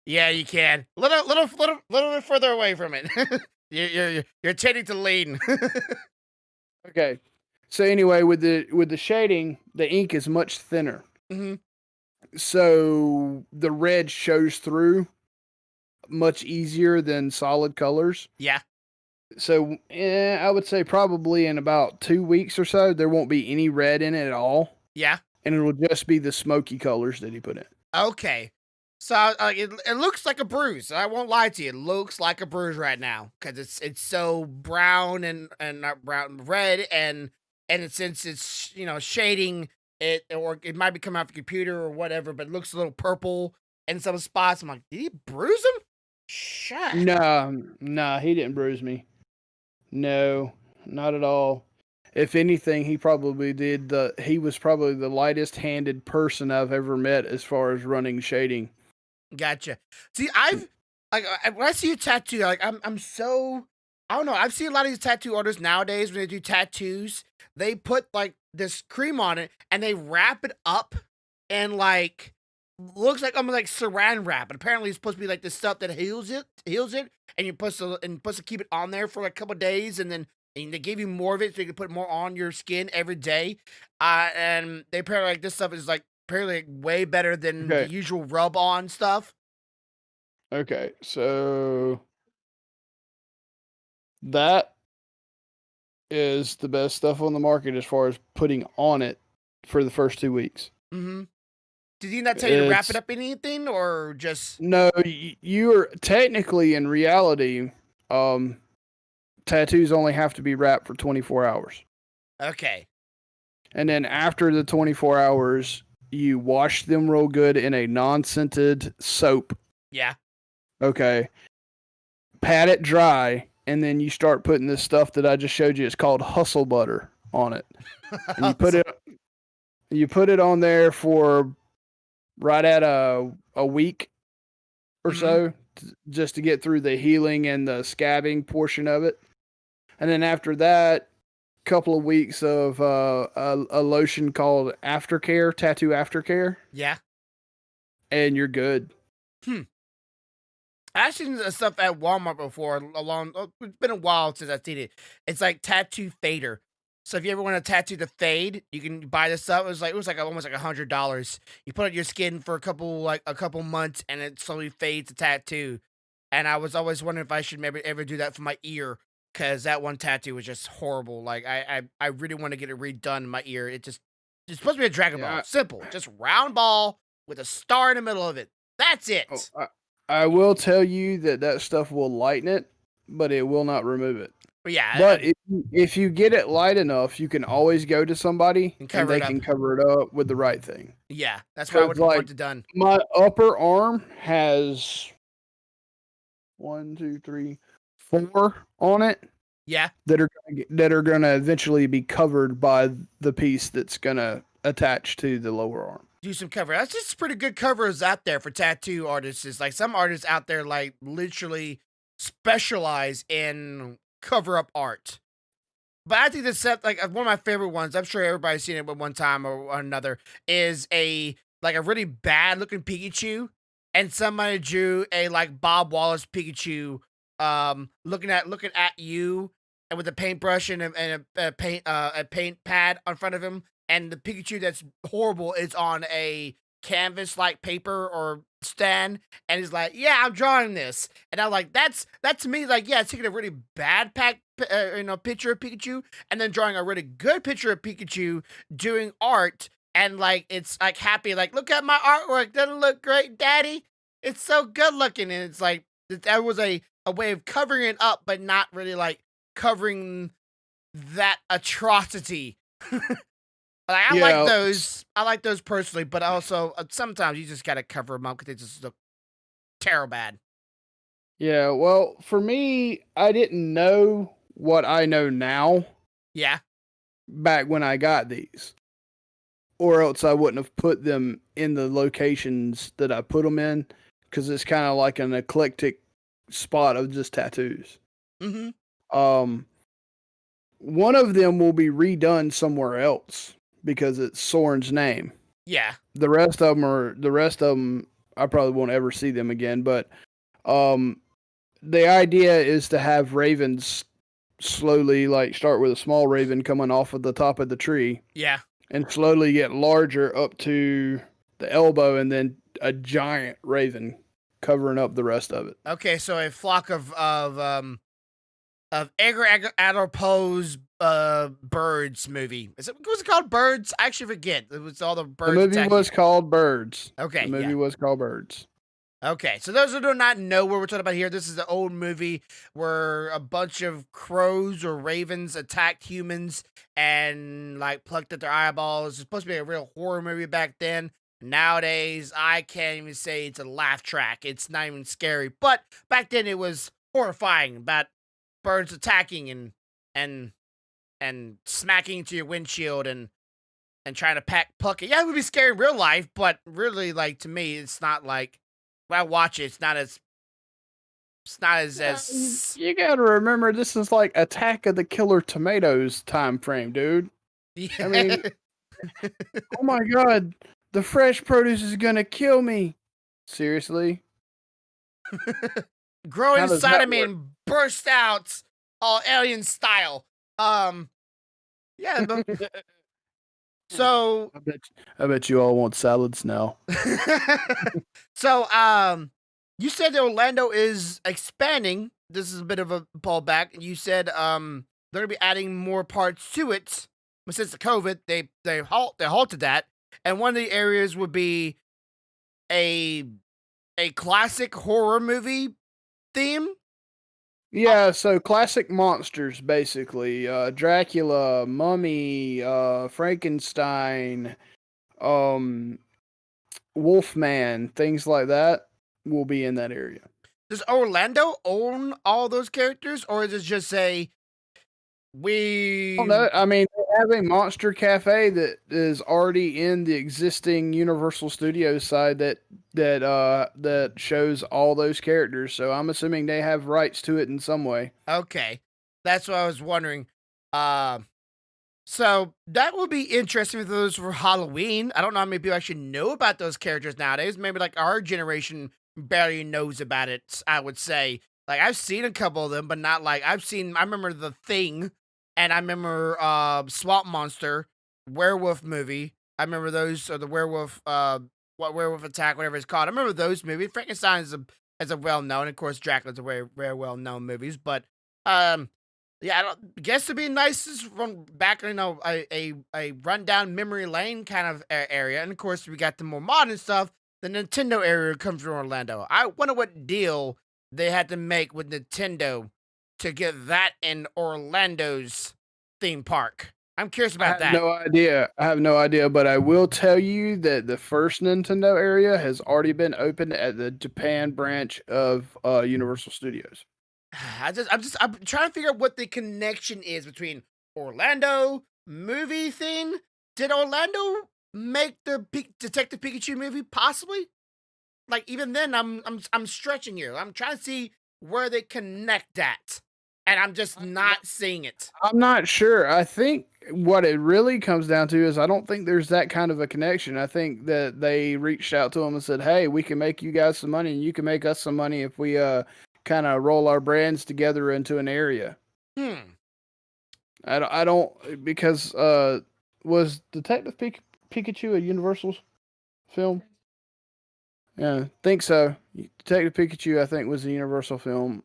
Yeah, you can. Little bit further away from it. You're tending to lean. Okay. So anyway, with the shading, the ink is much thinner. Mm-hmm. So the red shows through much easier than solid colors. Yeah. So I would say probably in about 2 weeks or so, there won't be any red in it at all. Yeah. And it will just be the smoky colors that he put in. Okay. So it looks like a bruise. I won't lie to you. It looks like a bruise right now because it's so brown and not brown, red and since it's shading it, or it might be coming off the computer or whatever, but it looks a little purple in some spots. I'm like, did he bruise him? Shut. No, he didn't bruise me. No, not at all. If anything, he probably did. He was probably the lightest handed person I've ever met as far as running shading. Gotcha. See, when I see a tattoo, like I'm so, I don't know. I've seen a lot of these tattoo artists nowadays when they do tattoos, they put like this cream on it and they wrap it up and like looks like almost like saran wrap. And apparently it's supposed to be like this stuff that heals it, and you're supposed to keep it on there for like a couple of days, and they give you more of it so you can put more on your skin every day. And they apparently like this stuff is like apparently way better than the usual rub on stuff. Okay, so that is the best stuff on the market as far as putting on it for the first 2 weeks. Mm-hmm. Did he not tell you to wrap it up in anything, or just? No, you're technically in reality, tattoos only have to be wrapped for 24 hours. Okay. And then after the 24 hours, you wash them real good in a non-scented soap. Yeah. Okay. Pat it dry, and then you start putting this stuff that I just showed you. It's called hustle butter on it. And you put it on there for right at a week or so, just to get through the healing and the scabbing portion of it. And then after that, couple of weeks of a lotion called Aftercare, Tattoo Aftercare. Yeah. And you're good. I've seen stuff at Walmart before. It's been a while since I've seen it. It's like Tattoo Fader. So if you ever want to tattoo the fade, you can buy this stuff. It was like almost like $100. You put it on your skin for a couple months, and it slowly fades the tattoo. And I was always wondering if I should maybe ever do that for my ear, because that one tattoo was just horrible. Like I really want to get it redone in my ear. It's supposed to be a Dragon Ball, Yeah. simple, just round ball with a star in the middle of it. That's Oh, it. I will tell you that stuff will lighten it, but it will not remove it. But yeah, But if you get it light enough, you can always go to somebody and and cover they it up. can cover it up with the right thing. Yeah, that's what I would Because want it done. my upper arm has 1, 2, 3, 4 on it Yeah. that are gonna eventually be covered by the piece that's gonna attach to the lower arm. Do some cover. That's just pretty good covers out there for tattoo artists. Is like some artists out there like literally specialize in cover up art. But I think this set like one of my favorite ones. I'm sure everybody's seen it at one time or another. Is a really bad looking Pikachu, and somebody drew a like Bob Wallace Pikachu, looking at you, and with a paintbrush and a paint pad on front of him, and the Pikachu that's horrible is on a canvas like paper or stand, and he's like, "Yeah, I'm drawing this," and I'm like, "That's to me like, yeah, taking a really bad picture of Pikachu, and then drawing a really good picture of Pikachu doing art, and like it's like happy, like look at my artwork, doesn't it look great, Daddy? It's so good looking," and it's like that was a way of covering it up, but not really like covering that atrocity. Like, Yeah, I like those personally, but also sometimes you just gotta cover them up because they just look terrible bad. yeah. Well, for me, I didn't know what I know now Yeah. back when I got these, or else I wouldn't have put them in the locations that I put them in, because it's kind of like an eclectic spot of just tattoos. Mm-hmm. Um, one of them will be redone somewhere else because it's Soren's name. Yeah. The rest of them I probably won't ever see them again, but um the idea is to have ravens slowly, like start with a small raven coming off of the top of the tree Yeah. and slowly get larger up to the elbow, and then a giant raven covering up the rest of it. Okay, so a flock of Edgar Poe's birds movie. Was it called Birds? I actually forget. It was all the The birds movie attacking. was called Birds. Okay, The movie yeah. was called Birds. Okay, so those who do not know what we're talking about here, this is an old movie where a bunch of crows or ravens attacked humans and like plucked at their eyeballs. It's supposed to be a real horror movie back then. Nowadays, I can't even say it's a laugh track. It's not even scary. But back then, it was horrifying about birds attacking and and smacking into your windshield and trying to pluck it. Yeah, it would be scary in real life, but really, like to me, it's not like when I watch it, it's not as You gotta remember, this is like Attack of the Killer Tomatoes time frame, dude. yeah. I mean, oh my god, the fresh produce is gonna kill me. Seriously? Grow How does inside that of me work? and burst out all alien style. Yeah, but so I bet you all want salads now. so you said that Orlando is expanding. This is a bit of a pullback. You said they're gonna be adding more parts to it. But since the COVID, they halted that. And one of the areas would be a classic horror movie theme. Yeah, so classic monsters basically. Dracula, Mummy, Frankenstein, um Wolfman, things like that will be in that area. Does Orlando own all those characters, or is it just say Oh, we? no, I mean, they have a monster cafe that is already in the existing Universal Studios side that shows all those characters. So I'm assuming they have rights to it in some way. Okay, that's what I was wondering. Um, so that would be interesting if those for Halloween. I don't know how many people actually know about those characters nowadays. Maybe like our generation barely knows about it. I would say like I've seen a couple of them, but not like I've seen. I remember the Thing And I remember Swamp Monster, Werewolf movie. I remember those, or the werewolf, what Werewolf Attack, whatever it's called. I remember those movies. Frankenstein is a well known, of course, Dracula's a very very well known movies. But um, yeah, I don't guess to be nice is from back, a rundown memory lane kind of area. And of course, we got the more modern stuff. The Nintendo area comes from Orlando. I wonder what deal they had to make with Nintendo to get that in Orlando's theme park. I'm curious I about have that. no idea. I have no idea, but I will tell you that the first Nintendo area has already been opened at the Japan branch of Universal Studios. I'm trying to figure out what the connection is between Orlando movie thing. Did Orlando make the Detective Pikachu movie? Possibly. Like even then, I'm stretching here. I'm trying to see where they connect that, and I'm just not seeing it. I'm not sure. I think what it really comes down to is I don't think there's that kind of a connection. I think that they reached out to them and said, "Hey, we can make you guys some money, and you can make us some money if we kind of roll our brands together into an area." Hmm. I don't because was Pikachu a Universal film? Yeah, think so. Detective Pikachu, I think, was a Universal film.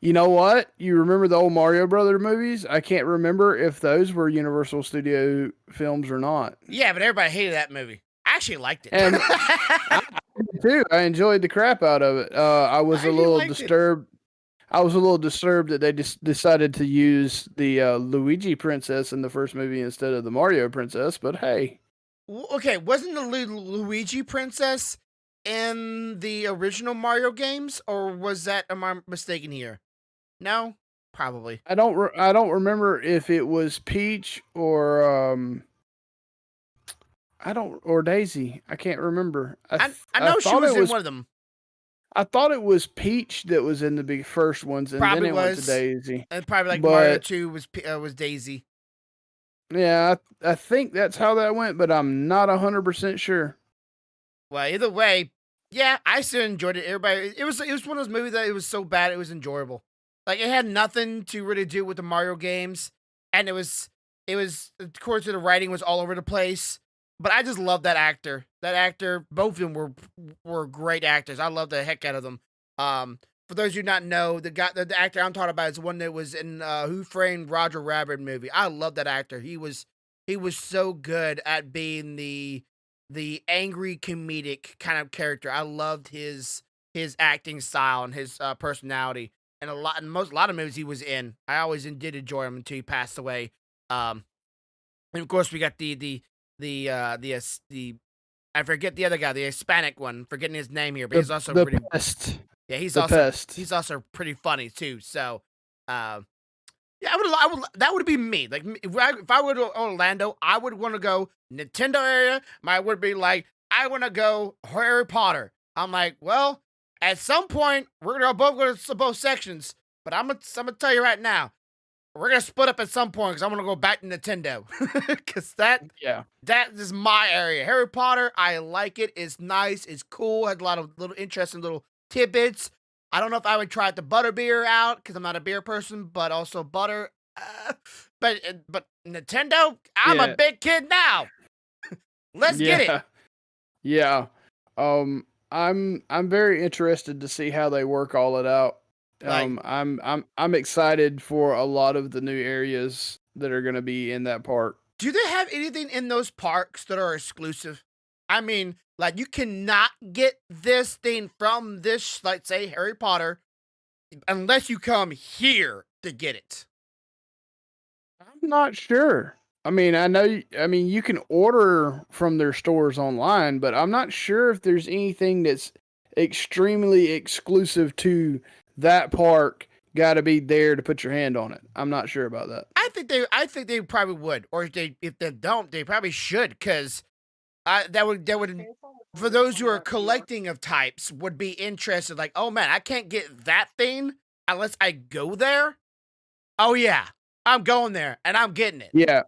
You know what? You remember the old Mario Brother movies? I can't remember if those were Universal Studio films or not. Yeah, but everybody hated that movie. I actually liked it. And I did too. I enjoyed the crap out of it. I was I a actually little liked it. disturbed. I was a little disturbed that they just decided to use the Luigi princess in the first movie instead of the Mario princess. But hey, Okay, wasn't the Luigi princess in the original Mario games, or was that, am I mistaken here? No, probably. I don't remember if it was Peach or I don't or Daisy. I can't remember. I I know she thought was it in was one of them. I thought it was Peach that was in the big first ones, and then Probably it went to was, Daisy. and probably like Mario But 2 was Daisy. yeah, I think that's how that went, but I'm not 100% sure. Well, either way, yeah, I still enjoyed it. Everybody, it was one of those movies that it was so bad it was enjoyable. Like it had nothing to really do with the Mario games, and it was of course the writing was all over the place. But I just love that actor. That actor, both of them were great actors. I love the heck out of them. For those who not know, the actor I'm talking about is the one that was in Who Framed Roger Rabbit movie. I love that actor. He was so good at being the angry comedic kind of character. I loved his acting style and his personality, and a lot of movies he was in. I always did enjoy him until he passed away. Um, and of course we got the I forget the other guy, the Hispanic one. Forgetting his name here, but he's also The pretty. pest, Yeah, the pest. he's also pretty funny too. So, uh, yeah, I would that would be me. Like if I were to Orlando, I would want to go Nintendo area. My would be like I want to go Harry Potter. I'm like, well, at some point we're gonna both go to both sections, but I'm gonna tell you right now, we're gonna split up at some point because I'm gonna go back to Nintendo because Yeah, that is my area. Harry Potter, I like it. It's nice. It's cool. Has a lot of little interesting little tidbits. I don't know if I would try the butterbeer out because I'm not a beer person, but also butter. But Nintendo, I'm a yeah, big kid now. Let's get it. yeah, yeah. I'm very interested to see how they work all it out. Like, I'm excited for a lot of the new areas that are going to be in that park. do they have anything in those parks that are exclusive? I mean, like you cannot get this thing from this, like say Harry Potter, unless you come here to get it. I'm not sure. I mean, I know. I mean, you can order from their stores online, but I'm not sure if there's anything that's extremely exclusive to that park. Got to be there to put your hand on it. I'm not sure about that. I think they probably would, or if they don't, they probably should, because that would for those who are collecting of types would be interested. Like, oh man, I can't get that thing unless I go there. Oh yeah, I'm going there and I'm getting it. Yeah,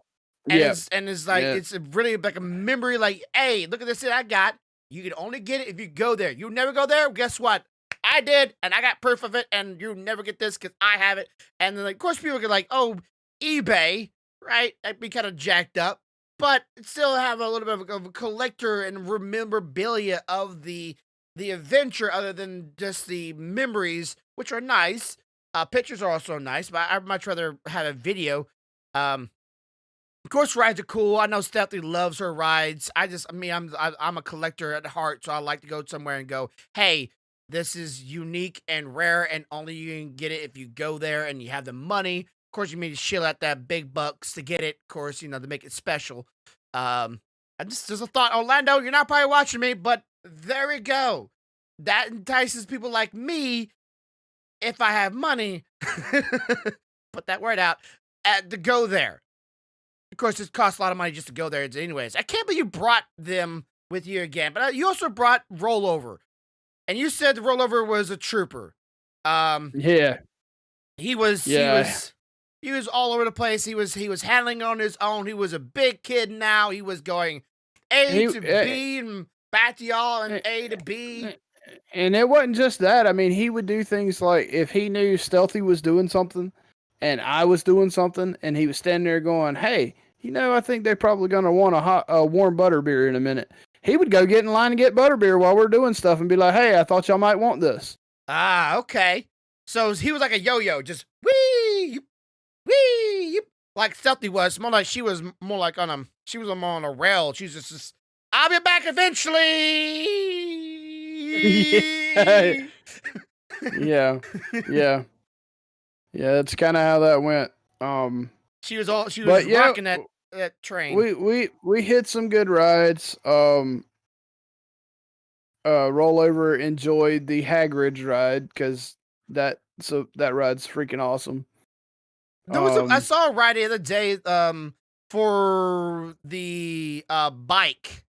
And yeah, it's like yeah, it's really like a memory. Like, hey, look at this thing I got. You can only get it if you go there. You never go there. Guess what? I did, and I got proof of it. And you never get this because I have it. And then, like, of course, people get like, oh, eBay, right? I'd be kind of jacked up, but still have a little bit of a collector and memorabilia of the adventure, other than just the memories, which are nice. Pictures are also nice, but I'd much rather have a video. Um, of course, rides are cool. I know Stephanie loves her rides. I mean, I'm a collector at heart, so I like to go somewhere and go, hey, this is unique and rare, and only you can get it if you go there and you have the money. Of course, you need to shill out that big bucks to get it. Of course, to make it special. I just a thought, Orlando. You're not probably watching me, but there we go. That entices people like me if I have money. Put that word out to go there. Of course, it costs a lot of money just to go there anyways. I can't believe you brought them with you again, but you also brought Rollover. And you said the Rollover was a trooper. Um, Yeah. he was Yeah. he was all over the place. He was handling on his own. He was a big kid now. He was going A He to B and back to y'all and eh, A to B. eh, and it wasn't just that. I mean, he would do things like if he knew Stealthy was doing something and I was doing something and he was standing there going, "Hey, I think they're probably going to want a warm butterbeer in a minute." He would go get in line and get butterbeer while we're doing stuff and be like, "Hey, I thought y'all might want this." Ah, okay. So he was like a yo-yo, just wee, wee, like Stealthy was. More like she was more like she was more on a rail. She was just I'll be back Yeah. eventually. Yeah. Yeah. Yeah, that's kind of how that went. She was But just yeah, rocking that train. we hit some good rides. Rollover enjoyed the Hagrid's ride because that ride's freaking awesome. I Um, saw a ride the other day for the bike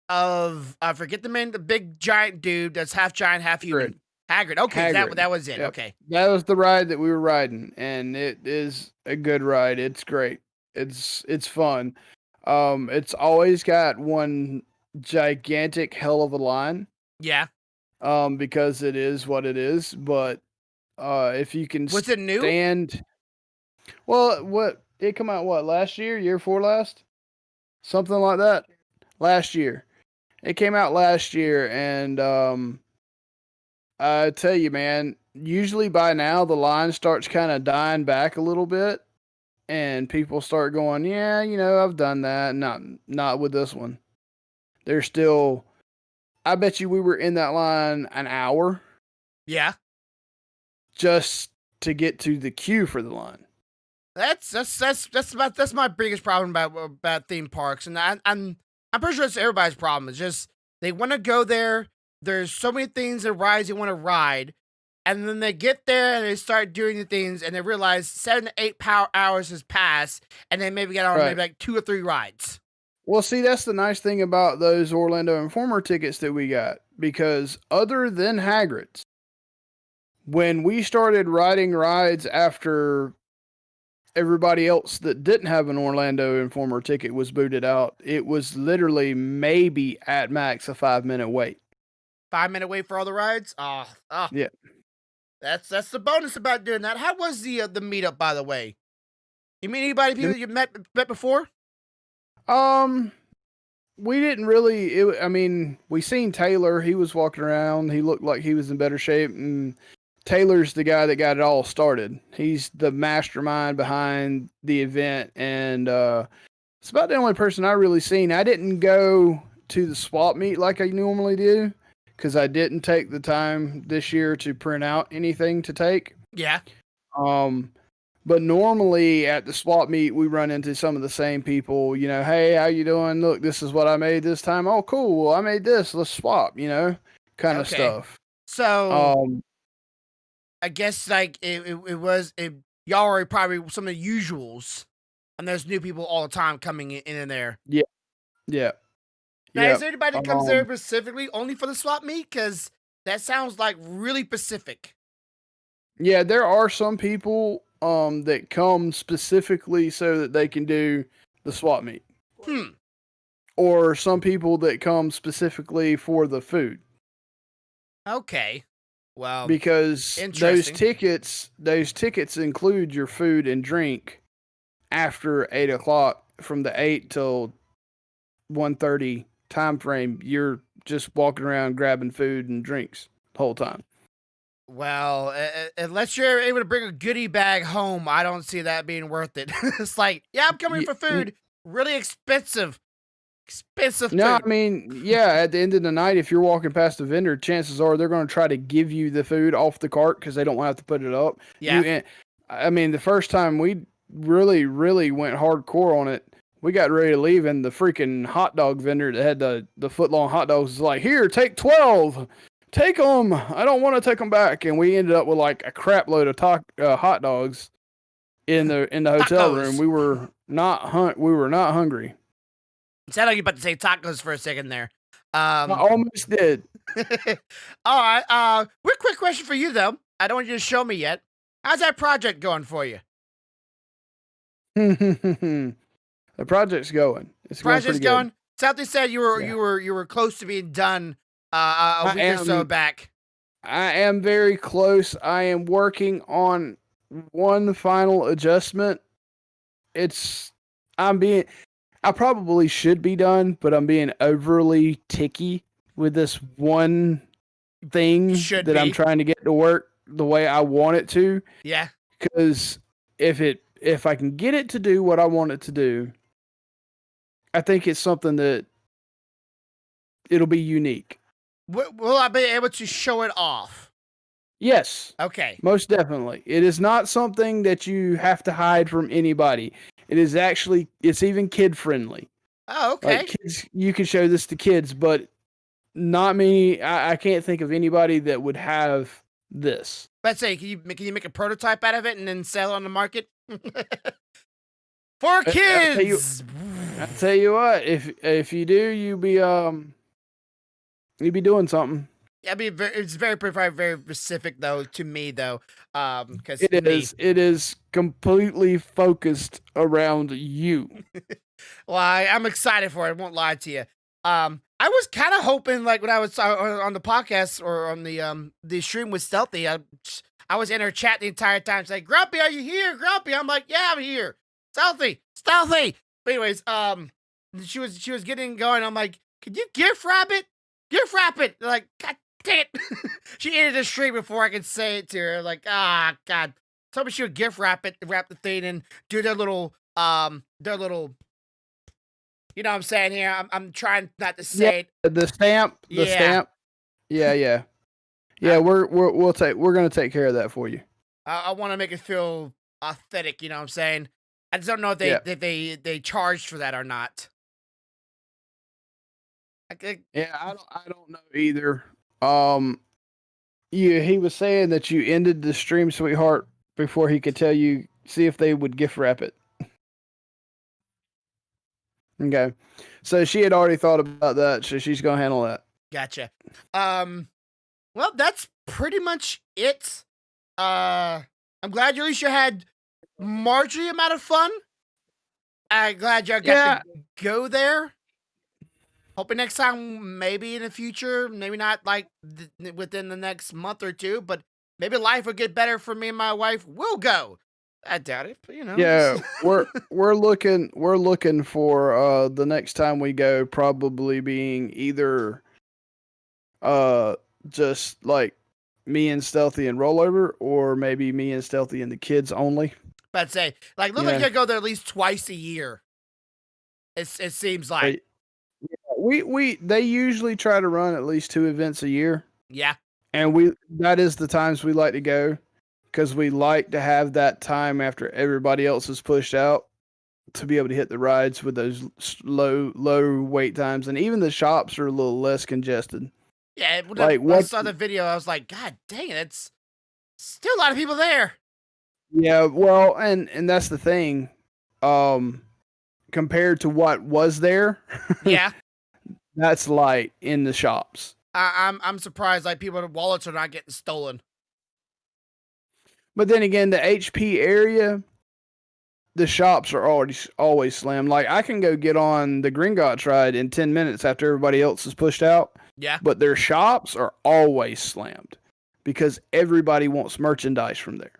of I forget the big giant dude that's half giant, half Hagrid. human. Hagrid. Okay, Hagrid. that was it. Yep. Okay. That was the ride that we were riding, and it is a good ride. It's great. It's fun. It's always got one gigantic hell of a line. Yeah. Because it is what it is. But if you can Was it new? stand, well, what it come out what last year before last, something like that. Last year, it came out last year, and I tell you, man, usually by now the line starts kind of dying back a little bit, and people start going, yeah, I've done that. Not with this one. They're still. I bet you we were in that line an hour Yeah. just to get to the queue for the line. That's my biggest problem about theme parks, and I'm pretty sure it's everybody's problem. It's just they want to go there. There's so many things and rides they want to ride, and then they get there and they start doing the things, and they realize 7 to 8 hours has passed, and they maybe get on maybe Right. like 2 or 3 rides. Well, see, that's the nice thing about those Orlando Informer tickets that we got, because other than Hagrid's, when we started riding rides after everybody else that didn't have an Orlando Informer ticket was booted out, it was literally maybe at max a 5-minute wait. 5 minute wait for all the rides. Yeah. That's the bonus about doing that. How was the meetup, by the way? You meet anybody people that you met before? Um, we didn't really. I mean, we seen Taylor. He was walking around. He looked like he was in better shape. And Taylor's the guy that got it all started. He's the mastermind behind the event, and it's about the only person I really seen. I didn't go to the swap meet like I normally do because I didn't take the time this year to print out anything to take. Yeah. Um, but normally at the swap meet, we run into some of the same people. Hey, how you doing? Look, this is what I made this time. Oh, cool. Well, I made this. Let's swap. Kind of Okay. stuff. So Um, I guess like y'all are probably some of the usuals, and there's new people all the time coming in and there. yeah, yeah, Now, is yeah. there anybody that comes there specifically only for the swap meet? Because that sounds like really specific. Yeah, there are some people that come specifically so that they can do the swap meet, Hmm. or some people that come specifically for the food. Okay. Well, Because interesting. those tickets include your food and drink after 8 o'clock, from the 8 till 1:30 time frame, you're just walking around grabbing food and drinks the whole time. Well, unless you're able to bring a goodie bag home, I don't see that being worth it. It's like, yeah, I'm coming for food. Really expensive food. No, I mean, yeah, at the end of the night, if you're walking past a vendor, chances are they're going to try to give you the food off the cart because they don't want to have to put it up. Yeah. I mean, the first time we really, really went hardcore on it, we got ready to leave, and the freaking hot dog vendor that had the foot-long hot dogs was like, here, take 12. Take them. I don't want to take them back. And we ended up with like a crap load of hot dogs in the hotel room. We were not hungry. It sounded like you were about to say tacos for a second there. I almost did. All right. Real quick question for you though. I don't want you to show me yet. How's that project going for you? The project's going. It's project's going. Southie said you were close to being done a week or so back. I am very close. I am working on one final adjustment. I probably should be done, but I'm being overly ticky with this one thing I'm trying to get to work the way I want it to. Yeah. Because if I can get it to do what I want it to do, I think it's something that it'll be unique. Will I be able to show it off? Yes. Okay. Most definitely. It is not something that you have to hide from anybody. It is actually, it's even kid friendly. Oh, okay. Like kids, you can show this to kids, but not many. I can't think of anybody that would have this. Let's say, can you make a prototype out of it and then sell it on the market? For kids. I'll tell you what, if you do, you'd be doing something. Yeah, I mean, it's very specific though to me though, because it is completely focused around you. Well, I'm excited for it. I won't lie to you. I was kind of hoping, like when I was on the podcast or on the stream with Stealthy, I was in her chat the entire time saying, "Grumpy, are you here? Grumpy?" I'm like, "Yeah, I'm here." Stealthy. But anyways, she was getting going. I'm like, "Can you gift wrap it? Gift wrap it?" They're like, "God dang it!" She ended the stream before I could say it to her. Like, God. Told me she would gift wrap the thing, and do their little. You know what I'm saying here? I'm trying not to say it. The stamp. The stamp. Yeah. We're gonna take care of that for you. I want to make it feel authentic. You know what I'm saying? I just don't know if they charged for that or not. I don't know either. He was saying that you ended the stream, sweetheart, before he could tell you, see if they would gift wrap it. Okay. So she had already thought about that, so she's gonna handle that. Gotcha. Well, that's pretty much it. I'm glad at least you had marginally amount of fun. I'm glad you got to go there. Hoping next time, maybe in the future, maybe not like within the next month or two, but maybe life will get better for me and my wife. We'll go. I doubt it, but you know. Yeah, we're looking for the next time we go probably being either just like me and Stealthy and Rollover, or maybe me and Stealthy and the kids only. But say like look like you go there at least twice a year. It seems like. They usually try to run at least 2 events a year. Yeah. And that is the times we like to go, because we like to have that time after everybody else is pushed out to be able to hit the rides with those low wait times, and even the shops are a little less congested. Yeah, when I saw the video, I was like, God dang it, it's still a lot of people there. Yeah, well, and that's the thing. Compared to what was there, yeah, that's light in the shops. I'm surprised like people's wallets are not getting stolen. But then again, the HP area, the shops are always slammed. Like I can go get on the Gringotts ride in 10 minutes after everybody else is pushed out. Yeah. But their shops are always slammed because everybody wants merchandise from there.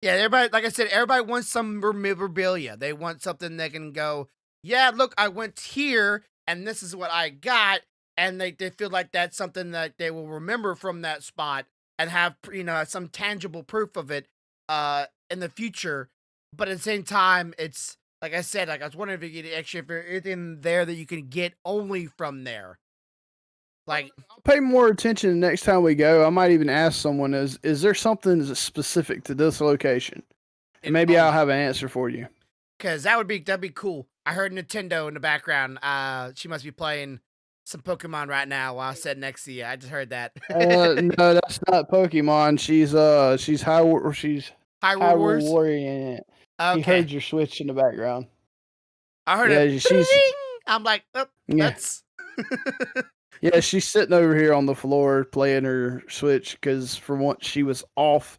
Yeah, everybody, like I said, everybody wants some memorabilia. They want something they can go, yeah, look, I went here and this is what I got. And they feel like that's something that they will remember from that spot and have, some tangible proof of it in the future. But at the same time, it's like I said, like I was wondering if you get extra, if there's anything there that you can get only from there. Like, I'll pay more attention the next time we go. I might even ask someone, is there something that's specific to this location? And it maybe I'll only. have an answer for you. Cause that'd be cool. I heard Nintendo in the background. She must be playing some Pokemon right now while I sat next to you. I just heard that. No, that's not Pokemon. She's Hyrule Hyrule Wars. Warrior. She Okay, heard your Switch in the background. I heard Yeah, it. I'm like, oh, yeah, that's. yeah. She's sitting over here on the floor playing her Switch because for once she was off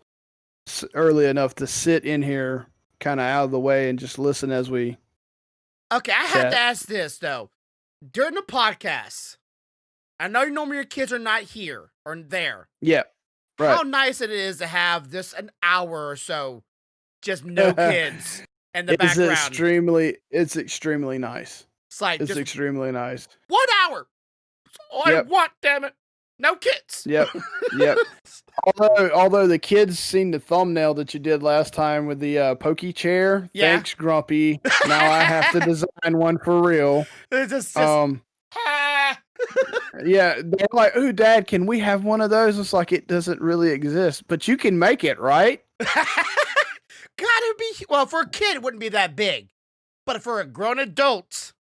early enough to sit in here, kind of out of the way, and just listen as we Okay, I have to chat. ask this though. During the podcast, I know normally your kids are not here or there. Yeah, right. How nice it is to have just an hour or so, just no kids in the background. It's extremely nice. It's like It's just extremely nice. 1 hour. That's all I Yep. want, damn it. No kids. Yep. Yep. Although the kids seen the thumbnail that you did last time with the pokey chair. Yeah. Thanks, Grumpy. Now I have to design one for real. It's just ah. Yeah, they're like, "Ooh, Dad, can we have one of those?" It's like it doesn't really exist, but you can make it, right? Gotta be, well, for a kid it wouldn't be that big, but for a grown adult,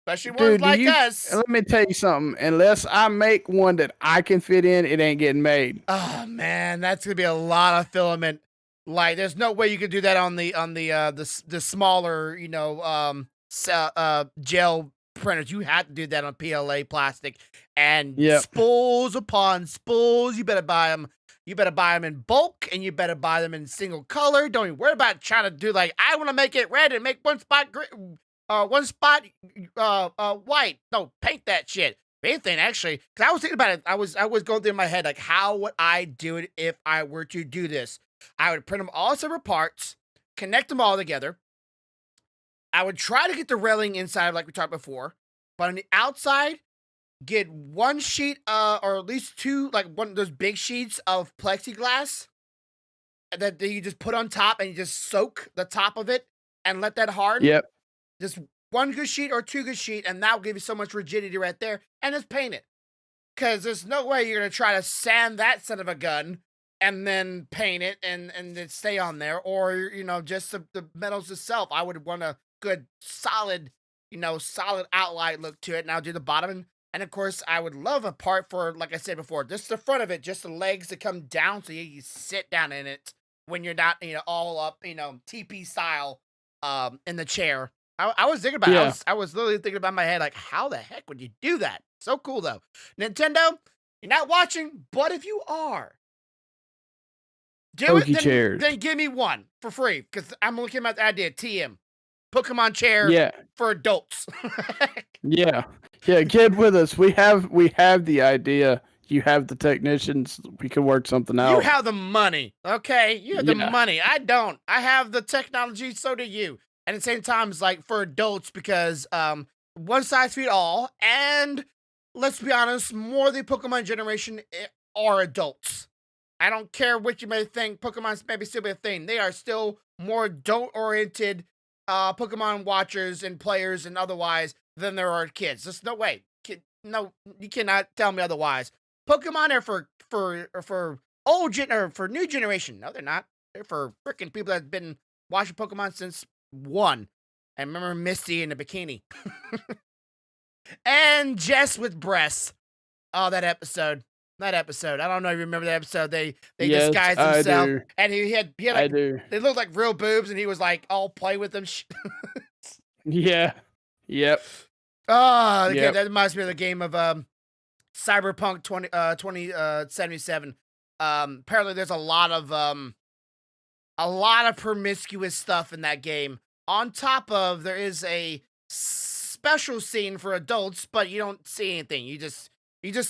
especially ones Dude, like us. let me tell you something. Unless I make one that I can fit in, it ain't getting made. Oh man, that's gonna be a lot of filament. Like, there's no way you could do that on the smaller, gel printers. You have to do that on PLA plastic, and Yep. spools upon spools. You better buy them. You better buy them in bulk, and you better buy them in single color. Don't even worry about trying to do like, I want to make it red and make one spot one spot white. No, paint that shit. If anything, actually, because I was thinking about it. I was going through in my head like, how would I do it if I were to do this? I would print them all separate parts, connect them all together. I would try to get the railing inside, like we talked before, but on the outside, get one sheet, or at least two, like one of those big sheets of plexiglass that you just put on top, and you just soak the top of it and let that harden. Yep. Just one good sheet or two good sheet, and that'll give you so much rigidity right there, and just paint it. Because there's no way you're going to try to sand that son of a gun and then paint it and it stay on there, or, just the metals itself. I would want a good, solid, solid outline look to it, and I'll do the bottom. And of course, I would love a part for, like I said before, just the front of it, just the legs that come down so you sit down in it when you're not, all up, TP style in the chair. I was thinking about it. Yeah. I was literally thinking about in my head, like, how the heck would you do that? So cool, though. Nintendo, you're not watching, but if you are, do it, Pokey chairs. then give me one for free, because I'm looking at the idea. TM, Pokemon chair Yeah. for adults. Yeah. Yeah. Get with us. We have the idea. You have the technicians. We can work something out. You have the money, okay? You have the Yeah. money. I don't. I have the technology, so do you. And at the same time, it's like for adults, because one size fits all, and let's be honest, more of the Pokemon generation are adults. I don't care what you may think, Pokemon's maybe still be a thing. They are still more adult-oriented Pokemon watchers and players and otherwise than there are kids. There's no way. No, you cannot tell me otherwise. Pokemon are for old gen or for new generation. No, they're not. They're for freaking people that've been watching Pokemon since 1. I remember Misty in the bikini. And Jess with breasts. Oh, that episode. That episode. I don't know if you remember that episode. They Yes, disguised I himself. do. And he had I like, do. they looked like real boobs, and he was like all play with them. Yeah. Yep. Oh, Yep. that reminds me of the game of Cyberpunk 2077. Apparently there's a lot of promiscuous stuff in that game. On top of, there is a special scene for adults, but you don't see anything. You just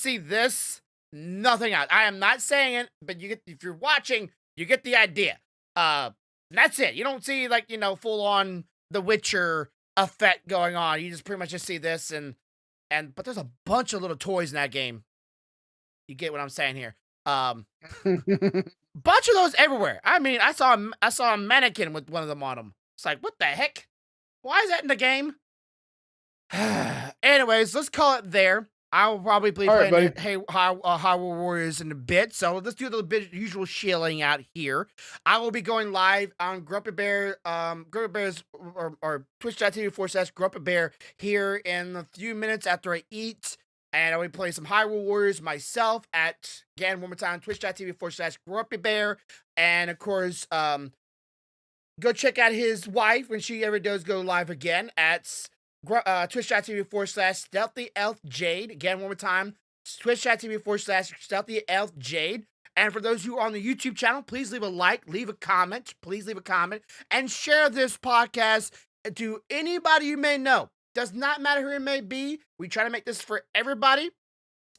see this, nothing else. I am not saying it, but if you're watching, you get the idea. And that's it. You don't see like, full on The Witcher effect going on. You just pretty much just see this but there's a bunch of little toys in that game. You get what I'm saying here. Bunch of those everywhere. I mean, I saw a mannequin with one of them on them. It's like, what the heck? Why is that in the game? Anyways, let's call it there. I will probably be All right, playing buddy. Hyrule Warriors in a bit, so let's do the usual shilling out here. I will be going live on Grumpy Bear, Grumpy Bear's or Twitch.tv/Grumpy Bear here in a few minutes after I eat. And I'll be playing some Hyrule Warriors myself at, again, one more time, Twitch.tv/Grumpy Bear. And of course, go check out his wife when she ever does go live again at Twitch.tv/Stealthy Elf Jade. Again, one more time, Twitch.tv/Stealthy Elf Jade. And for those who are on the YouTube channel, please leave a like, leave a comment, and share this podcast to anybody you may know. Does not matter who it may be. We try to make this for everybody.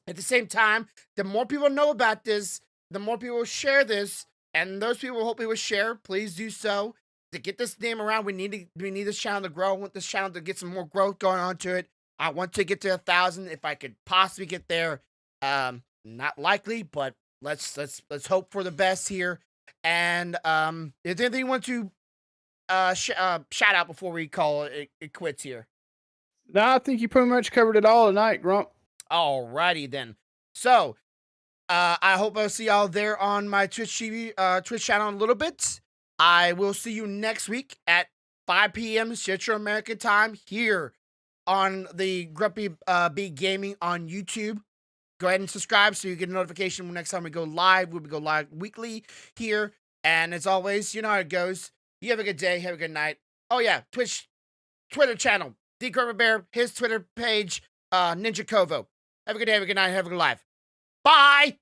At the same time, the more people know about this, the more people share this, and those people hopefully will share. Please do so. To get this name around, we need this channel to grow. I want this channel to get some more growth going on to it. I want to get to 1,000 if I could possibly get there. Not likely, but let's hope for the best here. And is there anything you want to shout out before we call it quits here? No, I think you pretty much covered it all tonight, Grump. Alrighty then. So, I hope I'll see y'all there on my Twitch channel in a little bit. I will see you next week at 5 p.m. Central American time here on the Grumpy Bee Gaming on YouTube. Go ahead and subscribe so you get a notification when next time we go live. We'll go live weekly here. And as always, you know how it goes. You have a good day. Have a good night. Oh, yeah. Twitter channel. The Grumpy Bear. His Twitter page. Ninja Corvo. Have a good day. Have a good night. Have a good life. Bye.